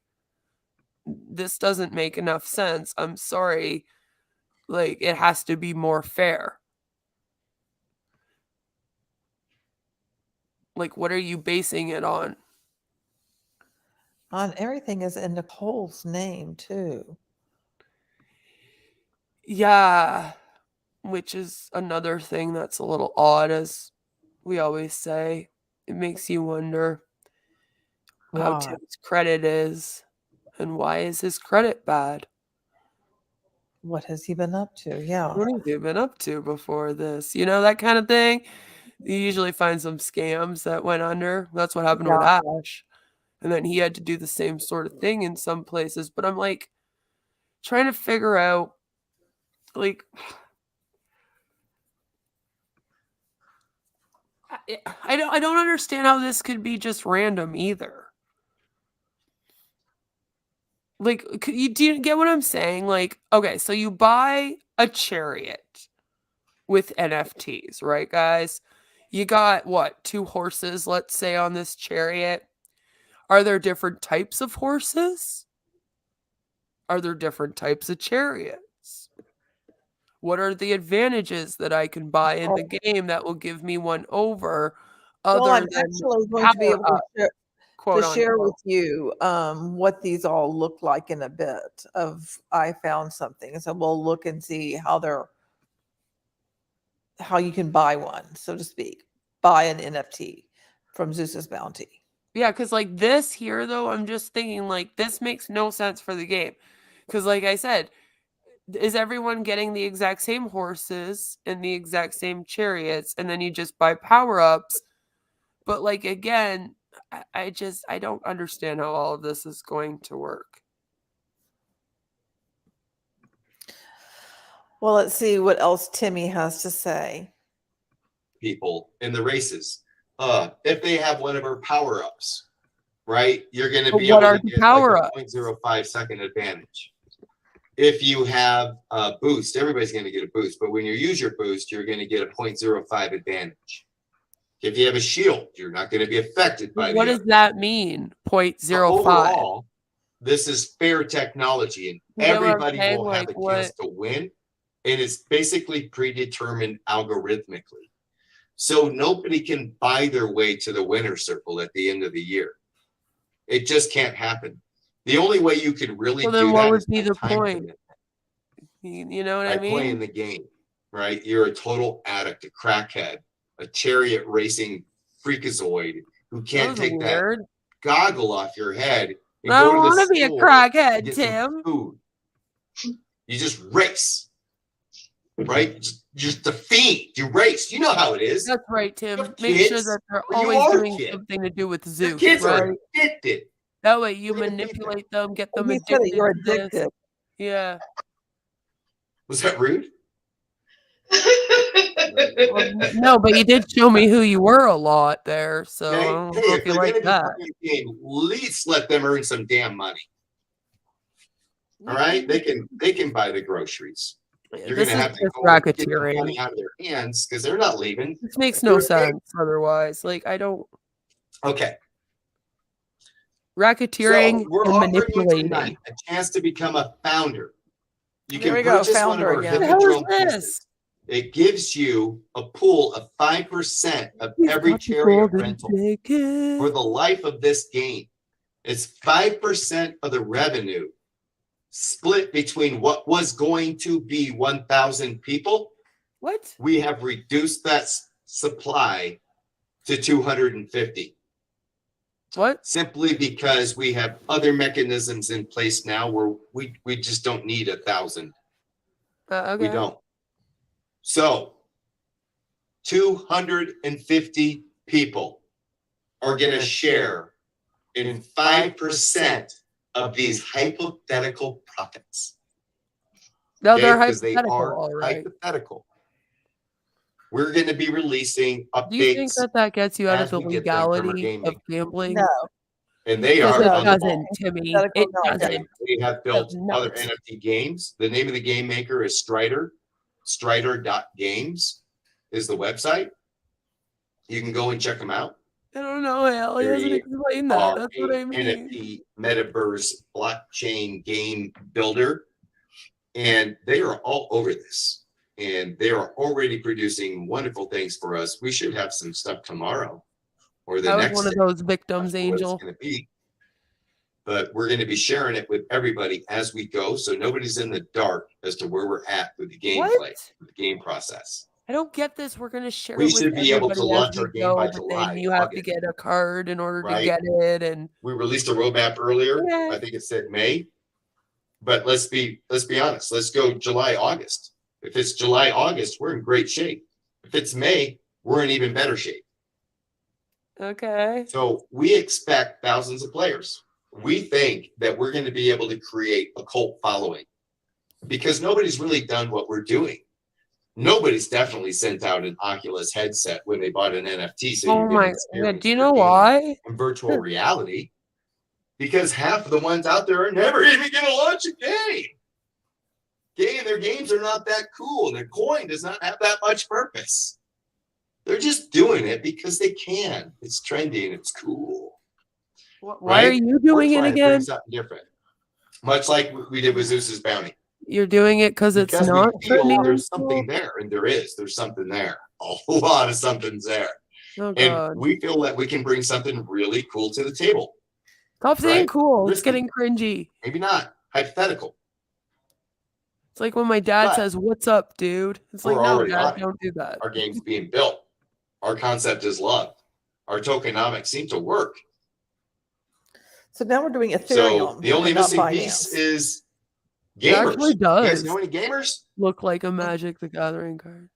this doesn't make enough sense. I'm sorry. Like, it has to be more fair. Like, what are you basing it on? On everything is in Nicole's name too. Yeah, which is another thing that's a little odd, as we always say. It makes you wonder. how Why? Tim's credit is, and why is his credit bad? What has he been up to? Yeah. What have you been up to before this? You know, that kind of thing. You usually find some scams that went under. That's what happened with Yeah. Ash. And then he had to do the same sort of thing in some places. But I'm like trying to figure out, like, I don't understand how this could be just random either. Like, do you get what I'm saying? Like, okay, so you buy a Chariot with NFTs, right, guys? You got what, 2 horses, let's say, on this Chariot. Are there different types of horses? Are there different types of chariots? What are the advantages that I can buy in the game that will give me one over Well, other I'm than actually going to be power able to up, share, quote with unquote? you what these all look like in a bit. I found something, so we'll look and see how you can buy one, so to speak, buy an NFT from Zeus's Bounty. Yeah, because like this here, though, I'm just thinking like this makes no sense for the game. Because, like I said, is everyone getting the exact same horses and the exact same chariots, and then you just buy power ups? But like again, I don't understand how all of this is going to work. Well, let's see what else Timmy has to say. People in the races. If they have one of our power-ups, right? You're going to But be what able are to the get like a power-ups? 0.05 second advantage. If you have a boost, everybody's going to get a boost, but when you use your boost, you're going to get a 0.05 advantage. If you have a shield, you're not going to be affected by What the does that mean? 0.05. overall, this is fair technology, and You get what I'm everybody saying? will have Like, a chance to win. And it's basically predetermined algorithmically. So nobody can buy their way to the winner's circle at the end of the year. It just can't happen. The only way you could really Well, then do what that would is be by the time point? commitment, You know what by I playing mean? the game, right? You're a total addict, a crackhead, a chariot racing freakazoid who That can't was take that weird. goggle off your head and I go don't to the want to be a store crackhead, and get some Tim. food. You just race, right? Just the fiend. You race. You know how it is. That's right, Tim. You have Make sure kids, that they're or you always are a doing kid. something to do with Your Zeus, kids are right? addicted. That way you We're gonna be manipulate them, get them You said addicted it, you're to this. addicted. Yeah. Was that rude? Well, no, but you did show me who you were a lot there, so I Okay. don't Hey, know if if you they're like gonna be that. playing a game, at least let them earn some damn money. All right, they can buy the groceries. You're This gonna is have to just go and get the money racketeering. out of their hands because they're not leaving. This makes no sense otherwise. Like, I don't. Okay. Racketeering So we're and offering you manipulating. tonight a chance to become a founder. You There can we go, purchase one of founder our again. What the hell is Hippodrome this? pieces. It gives you a pool of 5% of He's every got the chariot golden rental ticket. for the life of this game. It's 5% of the revenue split between what was going to be 1,000 people. What? We have reduced that supply to 250. What? Simply because we have other mechanisms in place now where we just don't need 1,000. Okay. We don't. So 250 people are going to share in 5% of these hypothetical profits. No, they're Because they hypothetical, are all right. hypothetical. We're going to be releasing Do you think updates, that gets you out of as the we get them from our legality game of makers. gambling? No, and they Because are it on the ball. doesn't, Timmy. Hypothetical, It no, doesn't. We have built No. other NFT games. The name of the game maker is Strider. Strider.games is the website. You can go and check them out. I don't know, Hal. He hasn't They explained that. are That's what a I mean. NFT Metaverse blockchain game builder. And they are all over this. And they are already producing wonderful things for us. We should have some stuff tomorrow or the I was next one of day. those victims, Not sure what it's Angel. going to be. But we're going to be sharing it with everybody as we go. So nobody's in the dark as to where we're at with the gameplay, What? with the game process. I don't get this. We're gonna share We it with should be able to everybody as launch we our game by go, but then July, you have to August, get a card in order to right? get it. And We released a roadmap earlier. Yeah. I think it said May. But let's be honest. Let's go July, August. If it's July, August, we're in great shape. If it's May, we're in even better shape. okay. So we expect thousands of players. We think that we're going to be able to create a cult following because nobody's really done what we're doing. Nobody's definitely sent out an Oculus headset when they bought an NFT. So Oh you my can experience god. Do you your know game why? in virtual reality. Because half of the ones out there are never even going to launch a game. Their games are not that cool. Their coin does not have that much purpose. They're just doing it because they can. It's trendy and it's cool. Why are you doing it again? Something different. Much like we did with Zeus's Bounty. You're doing it because it's Because not we feel trendy. there's something there, and there is. There's something there. A lot of something's there. Oh And god. we feel that we can bring something really cool to the table. Stop saying right? cool. It's Risky. getting cringy. Maybe not. Hypothetical. It's like when my dad But says, "What's up, dude?" It's like, we're no, already dad, on it. don't do that. Our game's being built. Our concept is loved. Our tokenomics seem to work. So now we're doing Ethereum. So the only and not missing piece Binance. is It gamers. actually You guys does know any gamers? look like a Magic the Gathering card.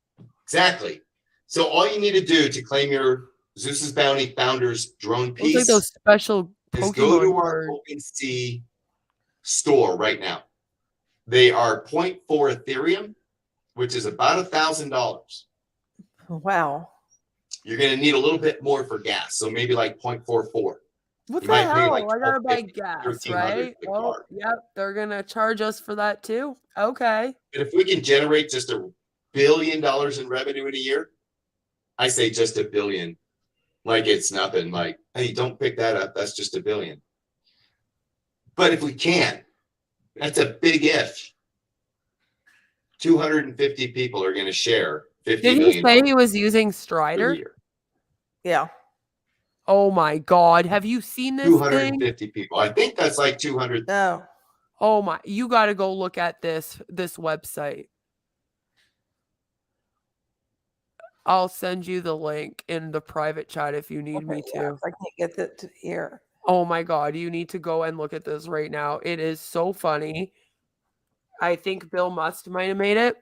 Exactly. So all you need to do to claim your Zeus's Bounty Founders drone Looks piece like those special is go to Pokemon our cards. OpenSea store right now. They are 0.4 Ethereum, which is about $1,000. Wow. You're going to need a little bit more for gas, so maybe like 0.44. What You the might pay hell? like I gotta buy $1,250, gas, $1,300 right? for the Oh, card. yep. They're gonna charge us for that too. Okay. And if we can generate just $1 billion in revenue in a year, I say just $1 billion, like it's nothing. Like, hey, don't pick that up. That's just $1 billion. But if we can, that's a big if. 250 people are going to share $50 Did he million say he was using a Strider? year. Yeah. Oh my god. Have you seen this thing? 250 people. I think that's like 200. No. Oh my, you gotta go look at this website. I'll send you the link in the private chat if you need me yeah, to. I can't get that to here. Oh my god, you need to go and look at this right now. It is so funny. I think Bill Must might have made it.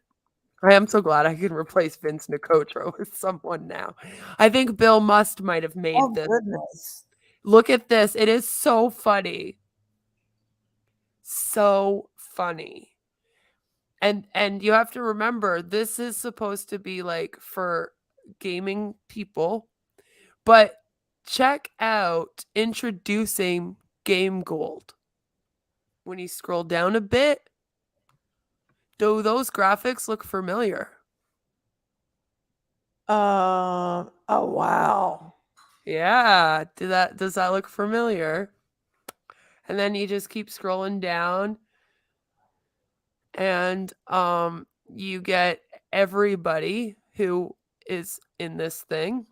I am so glad I can replace Vince Nicotro with someone now. I think Bill Must might have made Oh this. goodness. Look at this. It is so funny. So funny. And you have to remember, this is supposed to be like for gaming people. But check out introducing Game Gold. When you scroll down a bit, do those graphics look familiar? Oh wow. Yeah. Does that look familiar? And then you just keep scrolling down and you get everybody who is in this thing.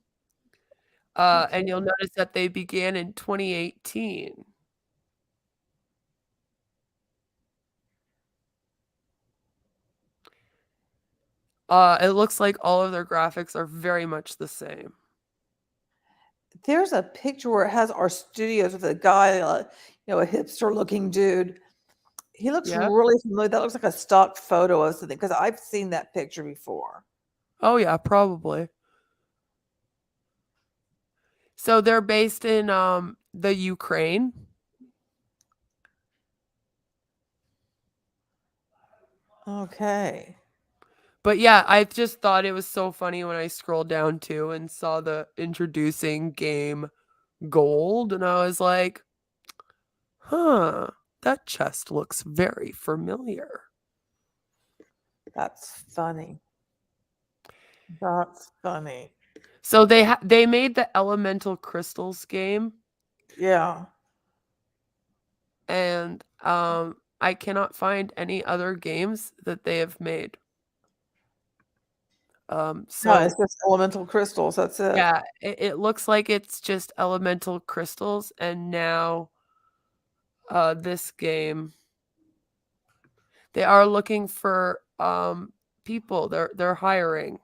And you'll notice that they began in 2018. It looks like all of their graphics are very much the same. There's a picture where it has our studios with a guy, a hipster looking dude. He looks Yeah. really familiar. That looks like a stock photo of something because I've seen that picture before. Oh yeah, probably. So they're based in the Ukraine. Okay. But yeah, I just thought it was so funny when I scrolled down too and saw the introducing game Gold, and I was like, huh, that chest looks very familiar. That's funny. That's funny. So they made the Elemental Crystals game, Yeah. and I cannot find any other games that they have made. No, So it's just elemental crystals. That's it. yeah, it looks like it's just Elemental Crystals, and now this game, they are looking for people. They're hiring.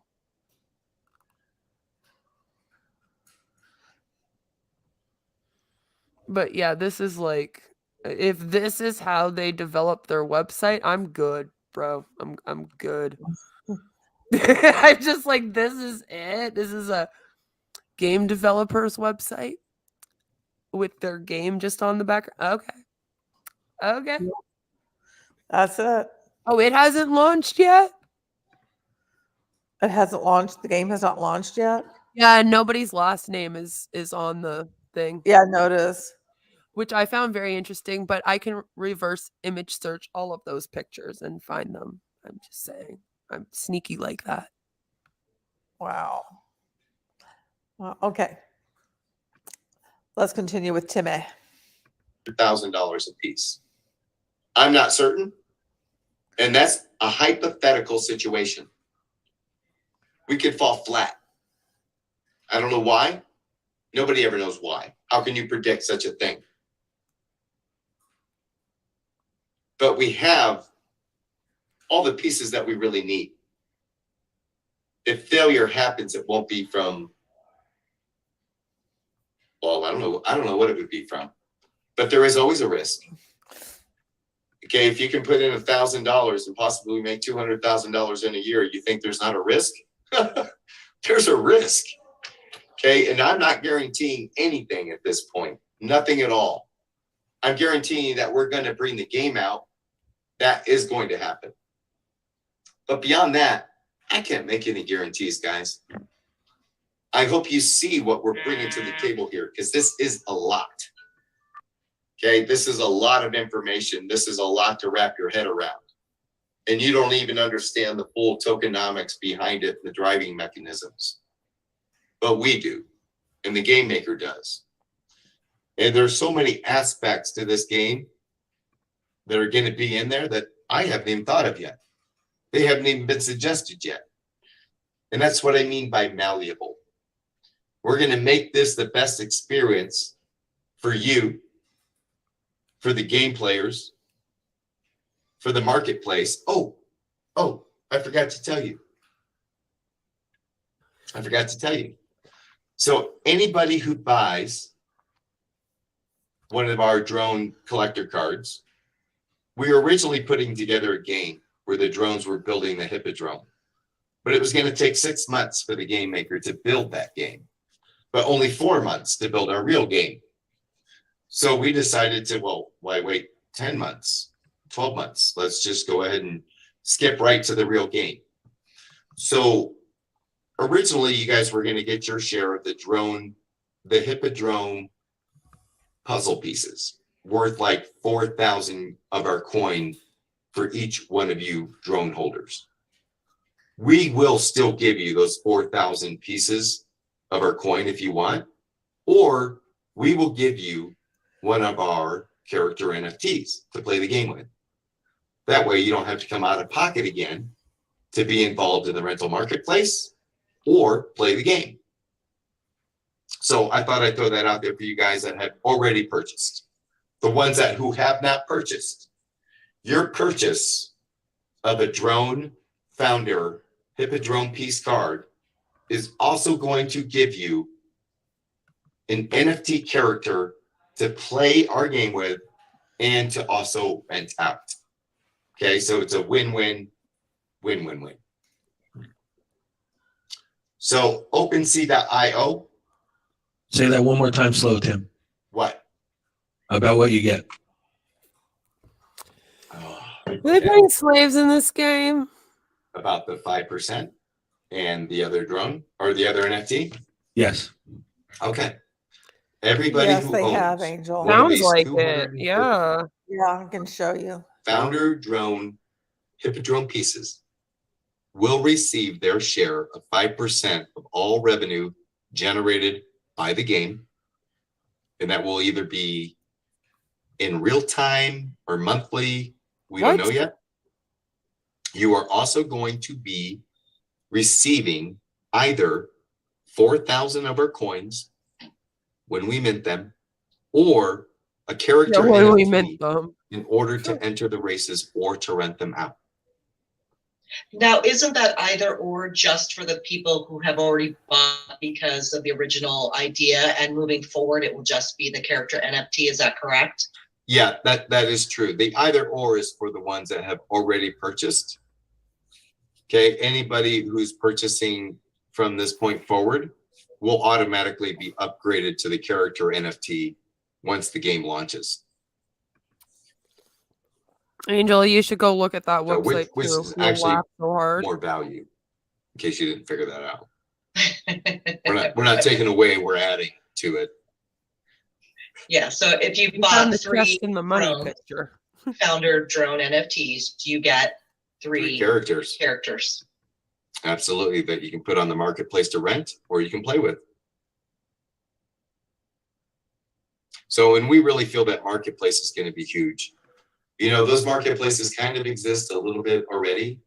But yeah, this is like, if this is how they develop their website, I'm good, bro. I'm good. I'm just like, this is it. This is a game developer's website with their game just on the back. Okay. Okay. That's it. Oh, it hasn't launched yet? It hasn't launched. The game has not launched yet. Yeah, nobody's last name is on the thing. Yeah, notice. Which I found very interesting, but I can reverse image search all of those pictures and find them. I'm just saying. I'm sneaky like that. Wow. Okay. Let's continue with Timmy. $1,000 a piece. I'm not certain. And that's a hypothetical situation. We could fall flat. I don't know why. Nobody ever knows why. How can you predict such a thing? But we have all the pieces that we really need. If failure happens, it won't be from, well, I don't know what it would be from, but there is always a risk. Okay, if you can put in $1,000 and possibly make $200,000 in a year, you think there's not a risk? There's a risk. Okay, and I'm not guaranteeing anything at this point, nothing at all. I'm guaranteeing that we're going to bring the game out. That is going to happen. But beyond that, I can't make any guarantees, guys. I hope you see what we're bringing to the table here, because this is a lot. Okay, this is a lot of information. This is a lot to wrap your head around. And you don't even understand the full tokenomics behind it, the driving mechanisms. But we do, and the game maker does. And there's so many aspects to this game that are going to be in there that I haven't even thought of yet. They haven't even been suggested yet. And that's what I mean by malleable. We're going to make this the best experience for you, for the game players, for the marketplace. Oh, I forgot to tell you. So anybody who buys one of our drone collector cards, we were originally putting together a game where the drones were building the Hippodrome, but it was going to take 6 months for the game maker to build that game, but only 4 months to build our real game. So we decided to, well, why wait 10 months, 12 months? Let's just go ahead and skip right to the real game. So originally you guys were going to get your share of the Hippodrome puzzle pieces worth like 4,000 of our coin for each one of you drone holders. We will still give you those 4,000 pieces of our coin if you want, or we will give you one of our character NFTs to play the game with. That way you don't have to come out of pocket again to be involved in the rental marketplace or play the game. So I thought I'd throw that out there for you guys that have already purchased. The ones who have not purchased, your purchase of a drone founder Hippodrome piece card is also going to give you an NFT character to play our game with and to also rent out. Okay, so it's a win-win, win-win-win. So OpenSea.io. Say that one more time slow, Tim. What? About what you get. Do they bring slaves in this game? About the 5% and the other drone or the other NFT? Yes. Okay. Everybody Yes, who they owns have, Angel. one of Sounds these like it. 250 Yeah. Yeah, I can show you. founder drone Hippodrome pieces will receive their share of 5% of all revenue generated by the game. And that will either be in real time or monthly. We don't know yet. You are also going to be receiving either 4,000 of our coins when we mint them, or a character when we NFT mint them in order to enter the races or to rent them out. Now, isn't that either or just for the people who have already bought because of the original idea, and moving forward, it will just be the character NFT? Is that correct? Yeah, that is true. The either or is for the ones that have already purchased. Okay, anybody who's purchasing from this point forward will automatically be upgraded to the character NFT once the game launches. Angel, you should go look at that So website which too. is You'll actually laugh so hard. more value, in case you didn't figure that out. We're not taking away, we're adding to it. Yeah, so if you You bought found the 3 chest in the money drone, picture. founder drone NFTs, you get 3 characters. Absolutely, that you can put on the marketplace to rent or you can play with. So, and we really feel that marketplace is going to be huge. You know, those marketplaces kind of exist a little bit already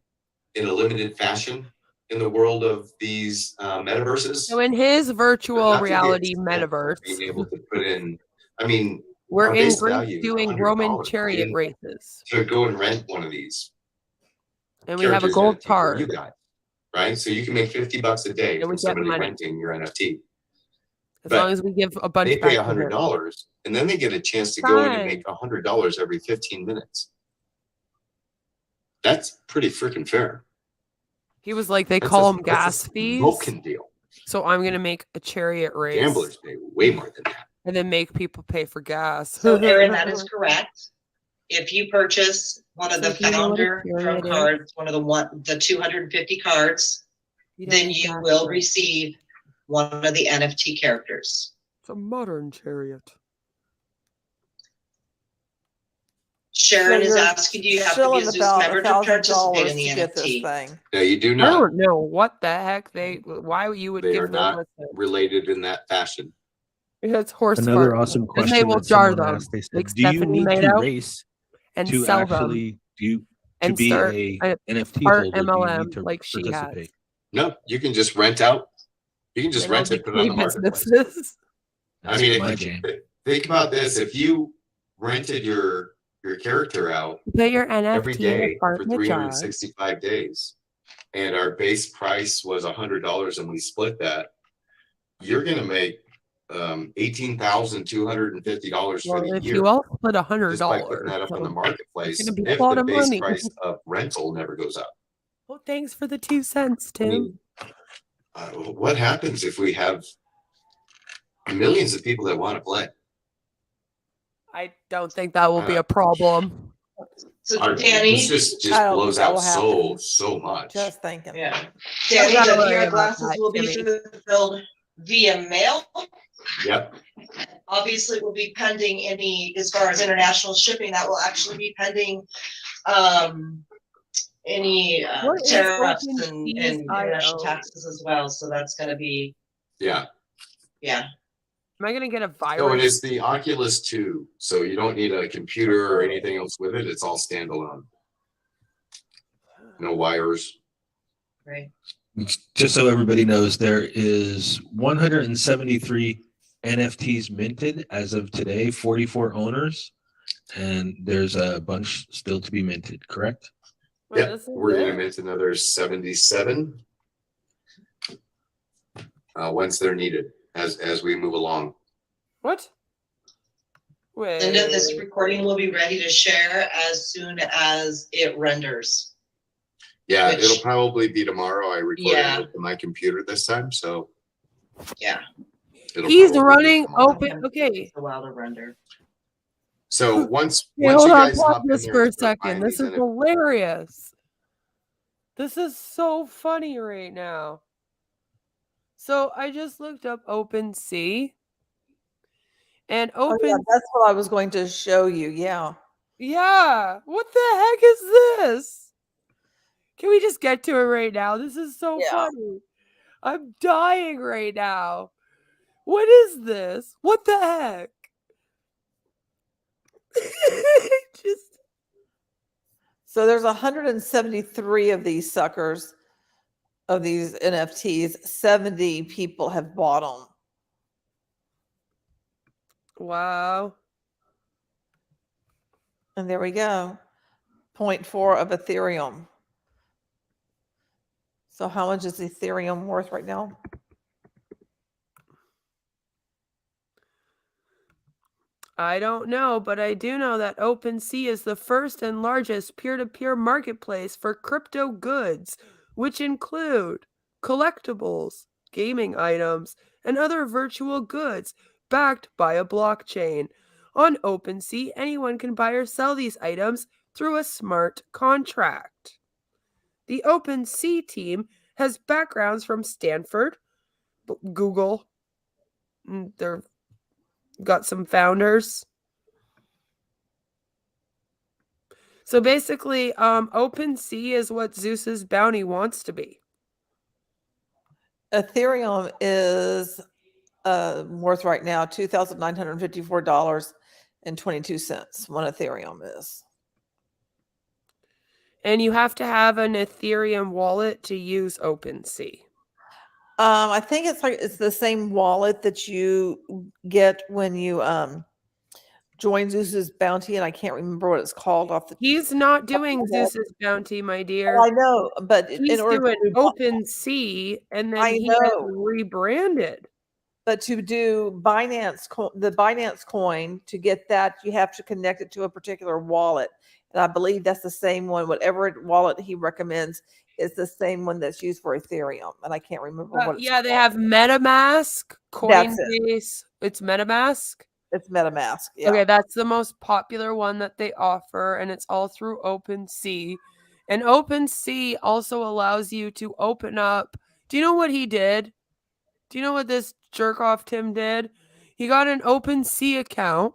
in a limited fashion in the world of these metaverses. So in his virtual Not to the reality extent of metaverse, being able to put in, I mean, we're our in base Greece value is doing $100 Roman chariot races. to go and rent one of these. And we have a characters gold NFT for you card. guys, right? So you can make $50 a day And we from get somebody money. renting your NFT. As But long as we give a bunch They pay back to him. $100 and then they get a chance to go in and Fine. make $100 every 15 minutes. That's pretty freaking fair. He was like, they That's call a- them that's a gas fees. smoking deal. So I'm going to make a chariot race. Gamblers pay way more than that. And then make people pay for gas. So, Aaron, that is correct. If you purchase one of So the do you know what a founder drone chariot is? cards, one of the 250 cards, don't then need you gas will for it. receive one of the NFT characters. It's a modern chariot. Sharon is you're asking, do you have to be shilling a Zeus about member to participate $1,000 in the to get this NFT? thing. Yeah, you do I not. don't know what the heck why you would They give are them not with it. related in that fashion. It's horse Another fart. awesome And question they will that jar someone them, asked. They said, like "Do you Stephanie need made to out, race and to sell them actually to and be start a a NFT art holder? Do you MLM need to like she has. participate?" No, you can just rent out. You can just Then rent I'll it, put it on the become marketplace. businesses. That's I mean, my if, jam. think about this. If you rented your character out You put your every NFT day fart for in a jar. 365 days and our base price was $100 and we split that, you're going to make $18,250 for Well, the if year you all split $100, just by putting that up on the so marketplace it's gonna be a if lot the of base money. price of rental never goes up. Well, thanks for the 2 cents, I Tim. mean, what happens if we have millions of people that want to play? I don't think that will be a problem. So, Danny, This just I don't blows think that out will so much. Just thinking. yeah. Danny, not the worry VR about glasses that, will be Timmy. fulfilled via mail. Yep. Obviously, it will be pending any, as far as international shipping, that will actually be pending any What is tariffs and OpenSea's international IO? taxes as well. So that's going to be, Yeah. yeah. Am I gonna get a virus? So it is the Oculus 2. So you don't need a computer or anything else with it. It's all standalone. No wires. Right. Just so everybody knows, there is 173 NFTs minted as of today, 44 owners, and there's a bunch still to be minted, correct? Wait, Yeah, this is we're going to it? mint another 77 once they're needed as we move along. What? Wait. Linda, this recording will be ready to share as soon as it renders. Yeah, Which- it'll probably be tomorrow. I recorded Yeah. it with my computer this time, so Yeah. He's probably be running tomorrow. open. Okay. It's a while to render. So once Yeah, once hold you on, guys pause hop in this there for and a start second. buying This these is hilarious. This is so funny right now. So I just looked up OpenSea. And Oh, yeah, Open that's what I was going to show you. Yeah. Yeah. What the heck is this? Can we just get to it right now? This is so Yeah. funny. I'm dying right now. What is this? What the heck? Just So there's 173 of these suckers, of these NFTs. 70 people have bought them. wow. And there we go. 0.4 of Ethereum. So how much is Ethereum worth right now? I don't know, but I do know that OpenSea is the first and largest peer-to-peer marketplace for crypto goods, which include collectibles, gaming items, and other virtual goods backed by a blockchain. On OpenSea, anyone can buy or sell these items through a smart contract. The OpenSea team has backgrounds from Stanford, Google. They've got some founders. So basically, OpenSea is what Zeus's Bounty wants to be. Ethereum is worth right now $2,954.22. One Ethereum is. And you have to have an Ethereum wallet to use OpenSea. I think it's the same wallet that you get when you join Zeus's Bounty, and I can't remember what it's called off the. He's not doing Zeus's Bounty, my dear. Oh, I know, but He's in order doing to OpenSea, and then I he has know. rebranded. But to do the Binance coin, to get that, you have to connect it to a particular wallet. And I believe that's the same one. Whatever wallet he recommends is the same one that's used for Ethereum. And I can't remember what it's Yeah, they have MetaMask, That's Coinbase. It's MetaMask. It's MetaMask. Yeah. Okay, that's the most popular one that they offer, and it's all through OpenSea. And OpenSea also allows you to open up. Do you know what he did? Do you know what this jerk off Tim did? He got an OpenSea account,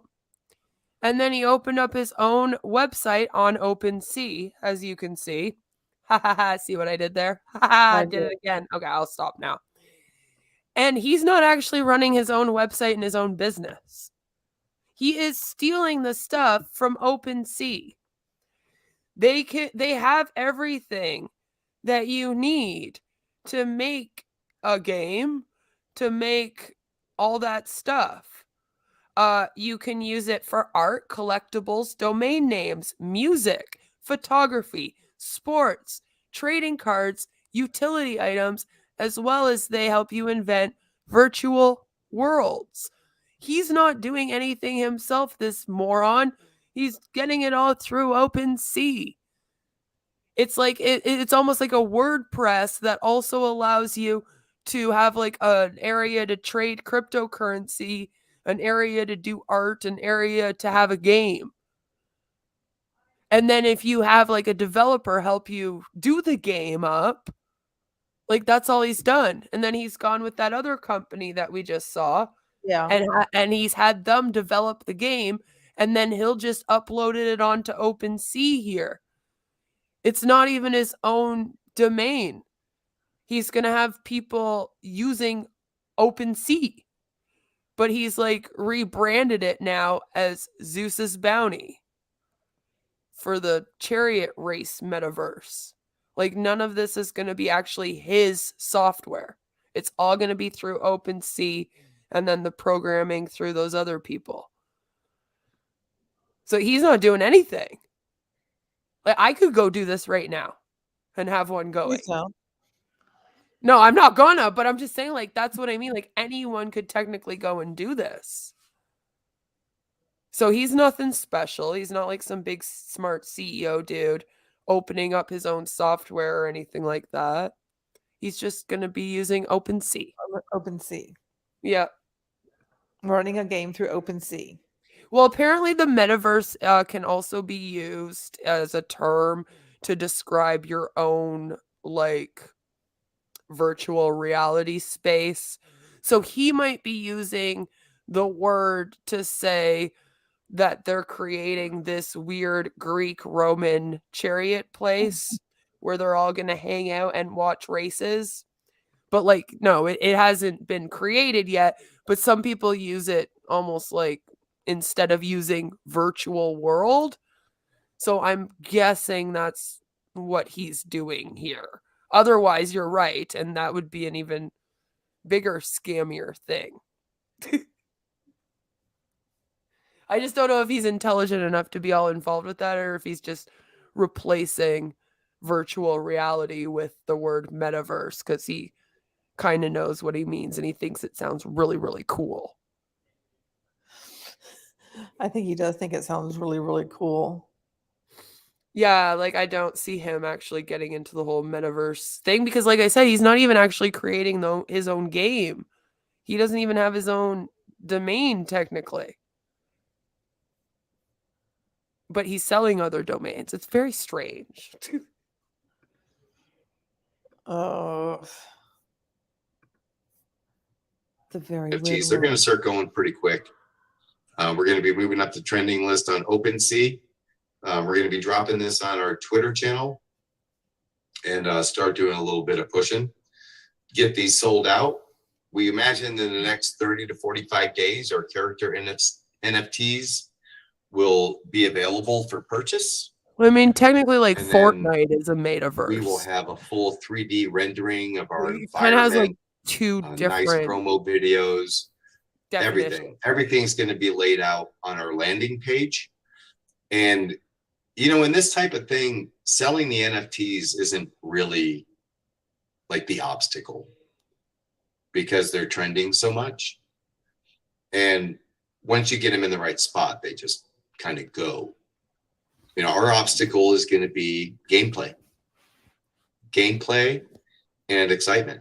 and then he opened up his own website on OpenSea, as you can see. Ha ha ha, see what I did there? Ha ha ha, I did it again. Okay, I'll stop now. And he's not actually running his own website and his own business. He is stealing the stuff from OpenSea. They have everything that you need to make a game, to make all that stuff. You can use it for art, collectibles, domain names, music, photography, sports, trading cards, utility items, as well as they help you invent virtual worlds. He's not doing anything himself, this moron. He's getting it all through OpenSea. It's like it's almost like a WordPress that also allows you to have like an area to trade cryptocurrency, an area to do art, an area to have a game. And then if you have like a developer help you do the game up, like that's all he's done. And then he's gone with that other company that we just saw. Yeah. And he's had them develop the game, and then he'll just upload it onto OpenSea here. It's not even his own domain. He's going to have people using OpenSea. But he's like rebranded it now as Zeus's Bounty for the Chariot race metaverse. Like none of this is going to be actually his software. It's all going to be through OpenSea and then the programming through those other people. So he's not doing anything. Like I could go do this right now and have one going. So. No, I'm not gonna, but I'm just saying, like, that's what I mean. Like, anyone could technically go and do this. So he's nothing special. He's not like some big smart CEO dude opening up his own software or anything like that. He's just gonna be using OpenSea. OpenSea. Yeah. Running a game through OpenSea. Well, apparently the metaverse can also be used as a term to describe your own, like, virtual reality space. So he might be using the word to say that they're creating this weird Greek Roman chariot place where they're all going to hang out and watch races. But like, no, it hasn't been created yet. But some people use it almost like instead of using virtual world. So I'm guessing that's what he's doing here. Otherwise, you're right. And that would be an even bigger, scammier thing. I just don't know if he's intelligent enough to be all involved with that or if he's just replacing virtual reality with the word metaverse because he kind of knows what he means and he thinks it sounds really, really cool. I think he does think it sounds really, really cool. Yeah, like I don't see him actually getting into the whole metaverse thing because, like I said, he's not even actually creating his own game. He doesn't even have his own domain technically. But he's selling other domains. It's very strange. Oh, the very weird NFTs, they're going to world. start going pretty quick. We're going to be moving up the trending list on OpenSea. We're going to be dropping this on our Twitter channel and start doing a little bit of pushing. Get these sold out. We imagine in the next 30 to 45 days, our character NFTs will be available for purchase. I mean, technically, like And then Fortnite is a metaverse. We will have a full 3D rendering of our It kind of has like environment, two nice different promo videos, definitions. everything. Everything's going to be laid out on our landing page. And, you know, in this type of thing, selling the NFTs isn't really like the obstacle because they're trending so much. And once you get them in the right spot, they just kind of go. You know, our obstacle is going to be gameplay and excitement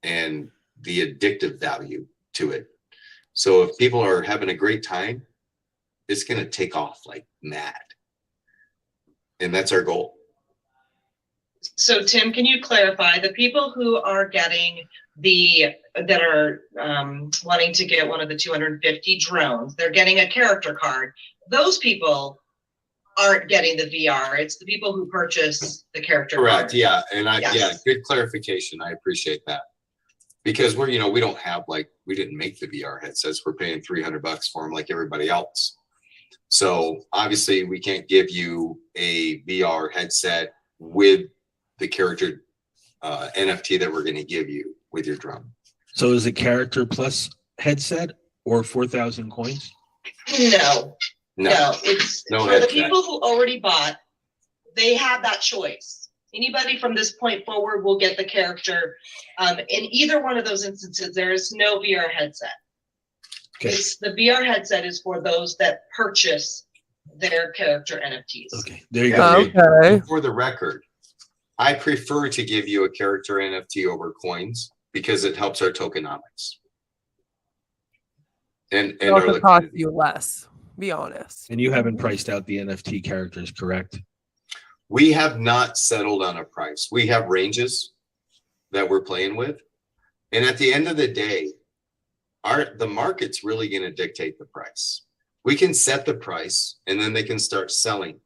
and the addictive value to it. So if people are having a great time, it's going to take off like mad. And that's our goal. So Tim, can you clarify the people who are getting that are wanting to get one of the 250 drones, they're getting a character card. Those people aren't getting the VR. It's the people who purchase the character Correct. card. Yeah. And Yes. yeah, good clarification. I appreciate that. Because we don't have we didn't make the VR headsets. We're paying $300 for them like everybody else. So obviously we can't give you a VR headset with the character NFT that we're going to give you with your drone. So is it character plus headset or 4,000 coins? No, it's No for the headset. people who already bought, they have that choice. Anybody from this point forward will get the character. In either one of those instances, there is no VR headset. Okay. The VR headset is for those that purchase their character NFTs. Okay. There you Yeah. go. Okay. For the record, I prefer to give you a character NFT over coins because it helps our tokenomics. And It our also costs liquidity. you less. Be honest. And you haven't priced out the NFT characters, correct? We have not settled on a price. We have ranges that we're playing with. And at the end of the day, the market's really going to dictate the price. We can set the price and then they can start selling.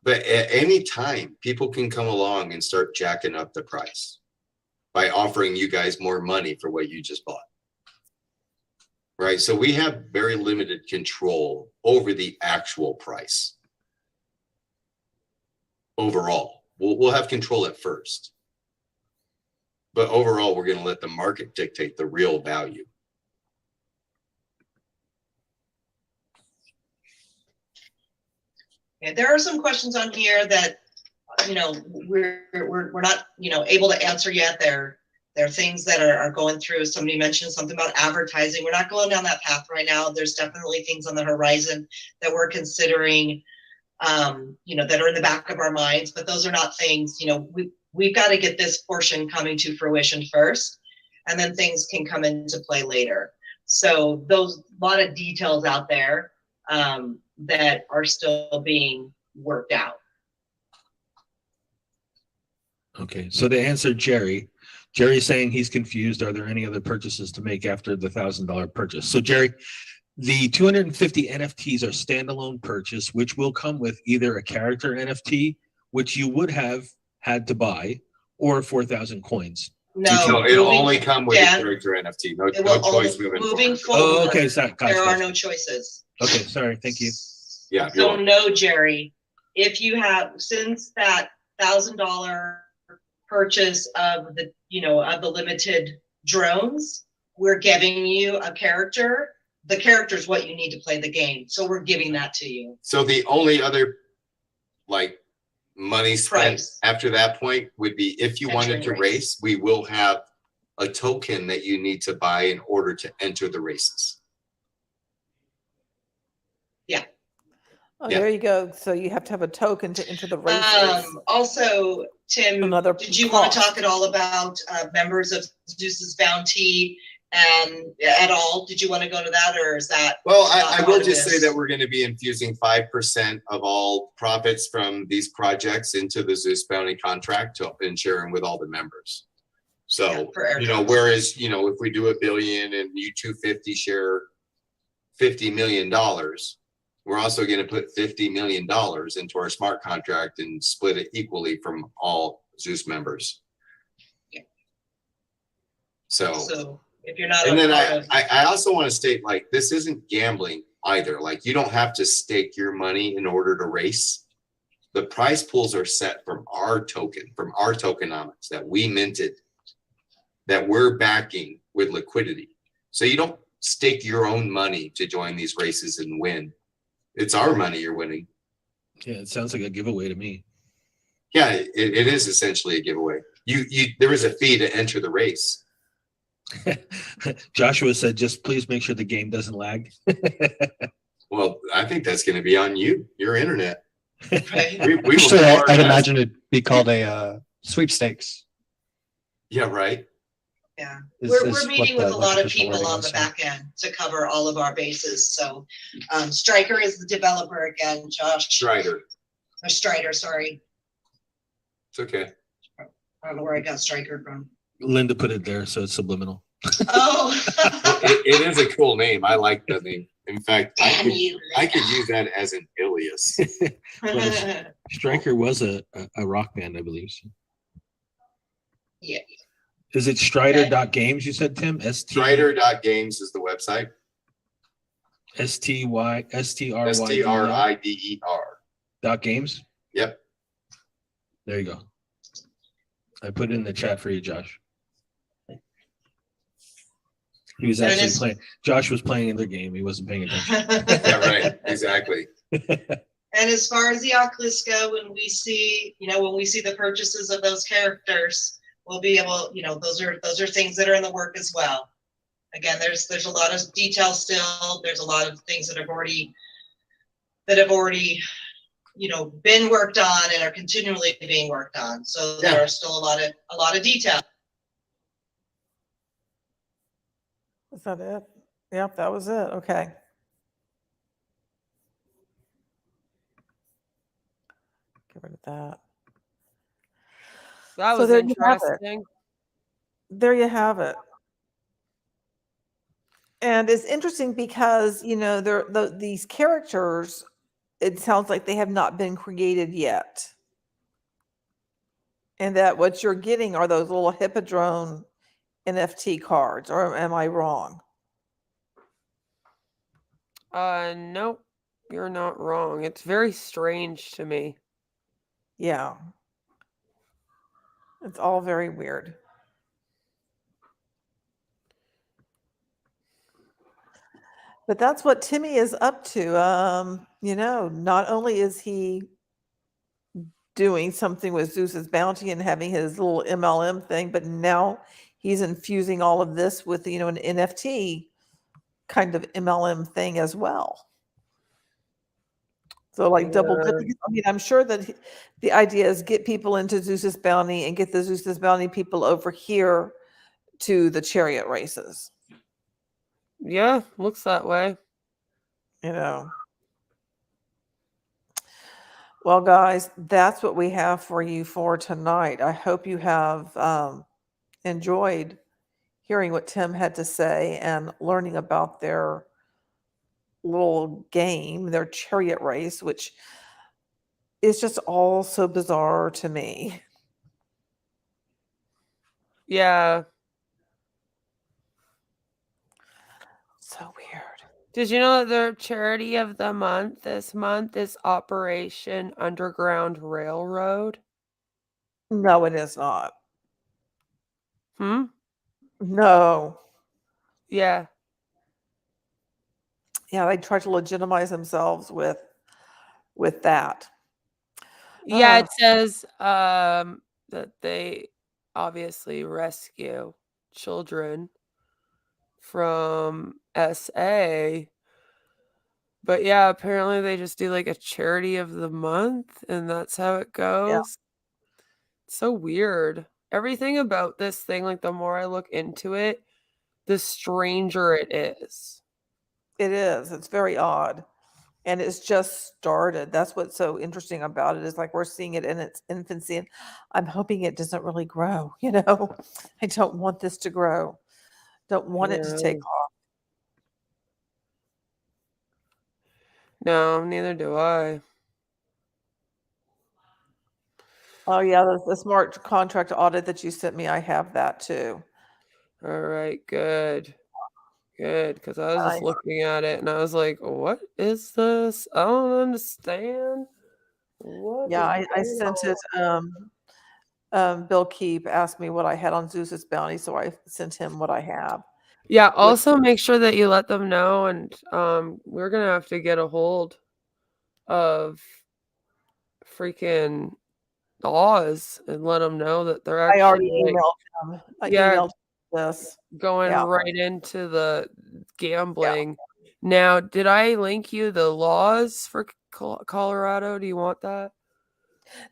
But at any time, people can come along and start jacking up the price by offering you guys more money for what you just bought. Right? So we have very limited control over the actual price. Overall, we'll have control at first. But overall, we're going to let the market dictate the real value. And there are some questions on here that, we're not, able to answer yet. There are things that are going through. Somebody mentioned something about advertising. We're not going down that path right now. There's definitely things on the horizon that we're considering, that are in the back of our minds, but those are not things, we've got to get this portion coming to fruition first, and then things can come into play later. So those, a lot of details out there that are still being worked out. Okay. So to answer Jerry's saying he's confused. Are there any other purchases to make after the $1,000 purchase? So Jerry, the 250 NFTs are standalone purchase, which will come with either a character NFT, which you would have had to buy, or 4,000 coins. No, it'll only come with a character NFT. No choice moving forward. Oh, okay. Sorry, guys, there are no choices. Okay, sorry. Thank you. Yeah. So no, Jerry, if you have, since that $1,000 purchase of the, of the limited drones, we're giving you a character. The character is what you need to play the game. So we're giving that to you. So the only other money spent Price. after that point would be, if you wanted to Entering race, we will have a token that you need to buy in order to enter the races. Oh, Yeah. there you go. So you have to have a token to enter the races. Also, Tim, Another did you want to cost. talk at all about members of Zeus's Bounty and at all? Did you want to go to that, or is that? Well, not I part will of just say this? that we're going to be infusing 5% of all profits from these projects into the Zeus Bounty contract to share them with all the members. Yeah, So, for airdrops. you know, whereas, you know, if we do $1 billion and you 250 share $50 million, we're also going to put $50 million into our smart contract and split it equally from all Zeus members. Yeah. So if you're not, and then part of, I also want to state, like, this isn't gambling either. Like, you don't have to stake your money in order to race. The prize pools are set from our token, from our tokenomics that we minted, that we're backing with liquidity. So you don't stake your own money to join these races and win. It's our money you're winning. Yeah, it sounds like a giveaway to me. Yeah, it is essentially a giveaway. There is a fee to enter the race. Joshua said, just please make sure the game doesn't lag. Well, I think that's going to be on you, your internet. right? We will Actually, do our I'd best. imagine it'd be called a sweepstakes. Yeah, right. Yeah, is- we're is meeting what with the, a like, lot of official people wording on is, the yeah. back end to cover all of our bases. So Stryker is the developer again, Josh. Strider. Or Strider, sorry. It's okay. I don't know where I got Stryker from. Linda put it there, so it's subliminal. Oh. It is a cool name. I like that name. In fact, I Damn you, could use that as an alias. Linda. Stryker was a rock band, I believe. Yeah. Is it Strider.games, you said, Tim? Strider.games is the website. STRYDER. .games? Yep. There you go. I put it in the chat for you, Josh. He was And it actually is- playing. Josh was playing another game. He wasn't paying attention. Yeah, right. Exactly. And as far as the Oculus go, when we see the purchases of those characters, we'll be able, those are things that are in the work as well. Again, there's a lot of details still. There's a lot of things that have already, been worked on and are continually being worked on. So there are still a lot of detail. Is that it? Yep, that was it. Okay. Get rid of that. That So was there you have it. interesting. There you have it. And it's interesting because, these characters, it sounds like they have not been created yet. And that what you're getting are those little Hippodrome NFT cards, or am I wrong? Nope, you're not wrong. It's very strange to me. Yeah. It's all very weird. But that's what Timmy is up to. Not only is he doing something with Zeus's Bounty and having his little MLM thing, but now he's infusing all of this with, an NFT kind of MLM thing as well. So like double dipping. I mean, I'm sure that the idea is get people into Zeus's Bounty and get the Zeus's Bounty people over here to the Chariot races. Yeah, looks that way. Well, guys, that's what we have for you for tonight. I hope you have enjoyed hearing what Tim had to say and learning about their little game, their chariot race, which is just all so bizarre to me. Yeah. So weird. Did you know that their charity of the month this month is Operation Underground Railroad? No, it is not. No. Yeah. Yeah, they try to legitimize themselves with that. Yeah, Uh, it says that they obviously rescue children from SA. But yeah, apparently they just do like a charity of the month and that's how it yeah, goes. It's so weird. Everything about this thing, like the more I look into it, the stranger it is. it is. It's very odd. And it's just started. That's what's so interesting about it is like we're seeing it in its infancy, and I'm hoping it doesn't really grow. I don't want this to grow. Don't want it to take Yeah. off. No, neither do I. Oh yeah, the smart contract audit that you sent me, I have that too. All right, good. Good, because I was just I, looking at it and I was like, what is this? I don't understand. What yeah, is I going sent on? it. Bill Keep asked me what I had on Zeus's Bounty, so I sent him what I have. Yeah, With also make sure that you let them know, and we're gonna have to get a hold of freaking Oz and let them know that they're I already actually like, emailed him. I yeah, emailed this. going Yeah, right into the yeah. gambling. Now, did I link you the laws for Colorado? Do you want that?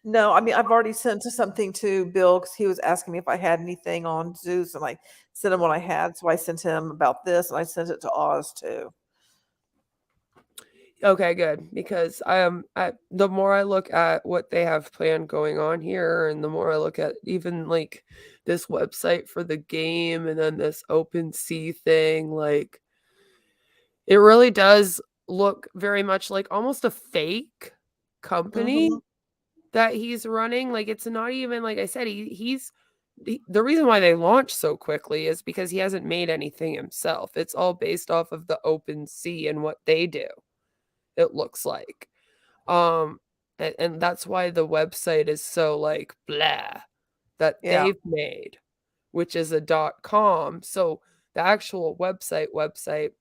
No, I mean, I've already sent something to Bill because he was asking me if I had anything on Zeus, and I sent him what I had. So I sent him about this, and I sent it to Oz too. Okay, good. Because the more I look at what they have planned going on here, and the more I look at even like this website for the game and then this open sea thing, like it really does look very much like almost a fake company Hmm. that he's running. Like it's not even like I said, the reason why they launched so quickly is because he hasn't made anything himself. It's all based off of the open sea and what they do, it looks like. And that's why the website is so like blah that Yeah, they've made, which is a .com. So the actual website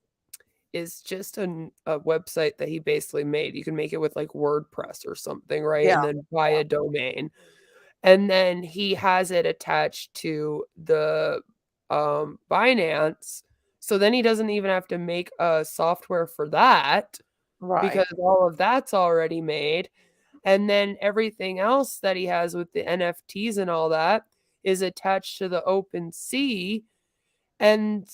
is just a website that he basically made. You can make it with like WordPress or something, right? yeah, And then buy a domain. And then he has it attached to the Binance. So then he doesn't even have to make a software for that because right. all of that's already made. And then everything else that he has with the NFTs and all that is attached to the open sea, and,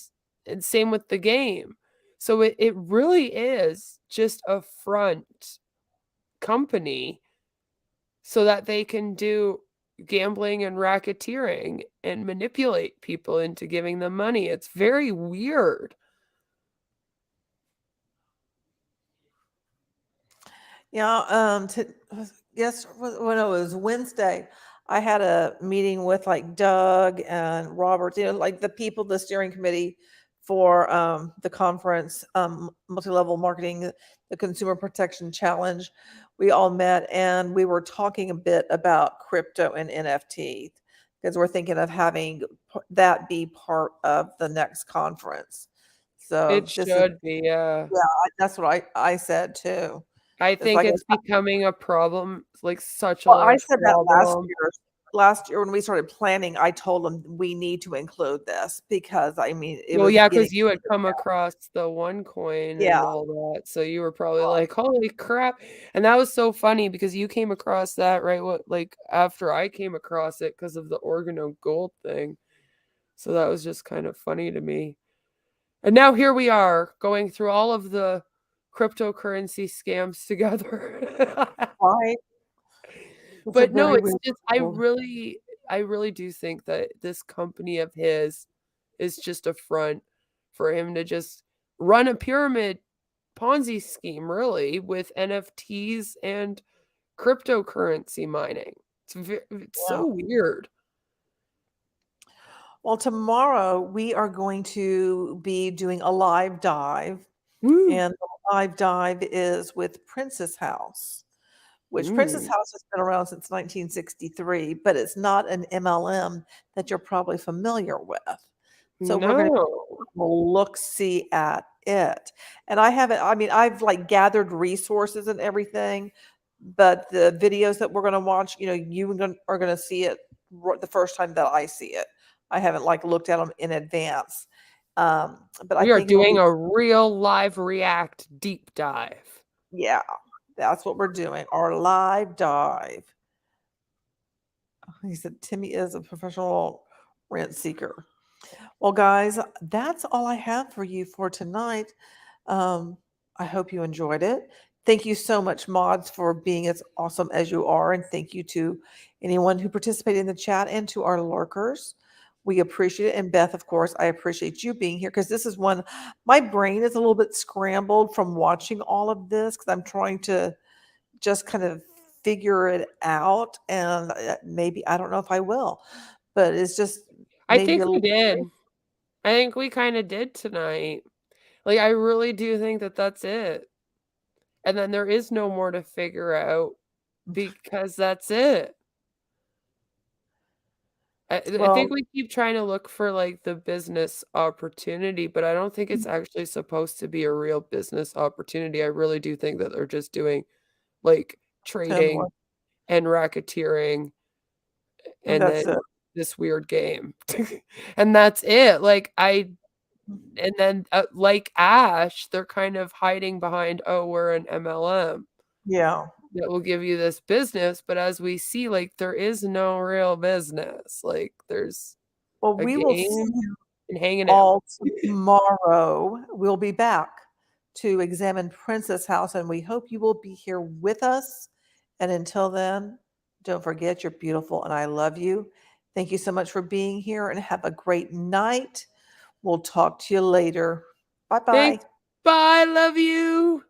and same with the game. So it really is just a front company so that they can do gambling and racketeering and manipulate people into giving them money. It's very weird. Yeah. Yes, when it was Wednesday, I had a meeting with like Doug and Robert. Like the people, the steering committee for the conference, multi-level marketing, the Consumer Protection Challenge. We all met and we were talking a bit about crypto and NFT because we're thinking of having that be part of the next conference. It So this is, should be, yeah. yeah, that's what I said too. I It's think like, it's becoming a problem, like such a well, I large said that last problem. year. Last year when we started planning, I told them we need to include this because I mean it Well, was yeah, getting, because you had come across the one coin yeah, and all that, so you were probably right. like, "Holy crap." And that was so funny because you came across that right what like after I came across it because of the organo gold thing. So that was just kind of funny to me. And now here we are going through all of the cryptocurrency scams together. Right. It's a But no, very it's weird just world. I really do think that this company of his is just a front for him to just run a pyramid Ponzi scheme, really, with NFTs and cryptocurrency mining. It's Yeah. so weird. Well, tomorrow we are going to be doing a live dive, Woo. and the live dive is with Princess House, which Princess Mm. House has been around since 1963, but it's not an MLM that you're probably familiar with. So we're going to No. look see at it. And I haven't, I mean, I've like gathered resources and everything, but the videos that we're going to watch, you are going to see it the first time that I see it. I haven't like looked at them in advance. But I We are think it'll doing be, a real live react deep dive. yeah, that's what we're doing. Our live dive. He said Timmy is a professional rent seeker. Well, guys, that's all I have for you for tonight. I hope you enjoyed it. Thank you so much, mods, for being as awesome as you are. And thank you to anyone who participated in the chat and to our lurkers. We appreciate it. And Beth, of course, I appreciate you being here because this is one, my brain is a little bit scrambled from watching all of this because I'm trying to just kind of figure it out. And maybe, I don't know if I will, but it's just I maybe think a we little. did. I think we kind of did tonight. Like, I really do think that that's it. And then there is no more to figure out because that's it. I Well, think we keep trying to look for like the business opportunity, but I don't think it's actually supposed to be a real business opportunity. I really do think that they're just doing like trading and racketeering and that's then it. this weird game. And that's it. Like and then like Ash, they're kind of hiding behind, oh, we're an MLM. Yeah. That will give you this business, but as we see, like there is no real business. Like there's Well, a we will see game you and hanging out. all tomorrow. We'll be back to examine Princess House, and we hope you will be here with us. And until then, don't forget you're beautiful and I love you. Thank you so much for being here and have a great night. We'll talk to you later. Bye bye. Thanks. Bye. Love you.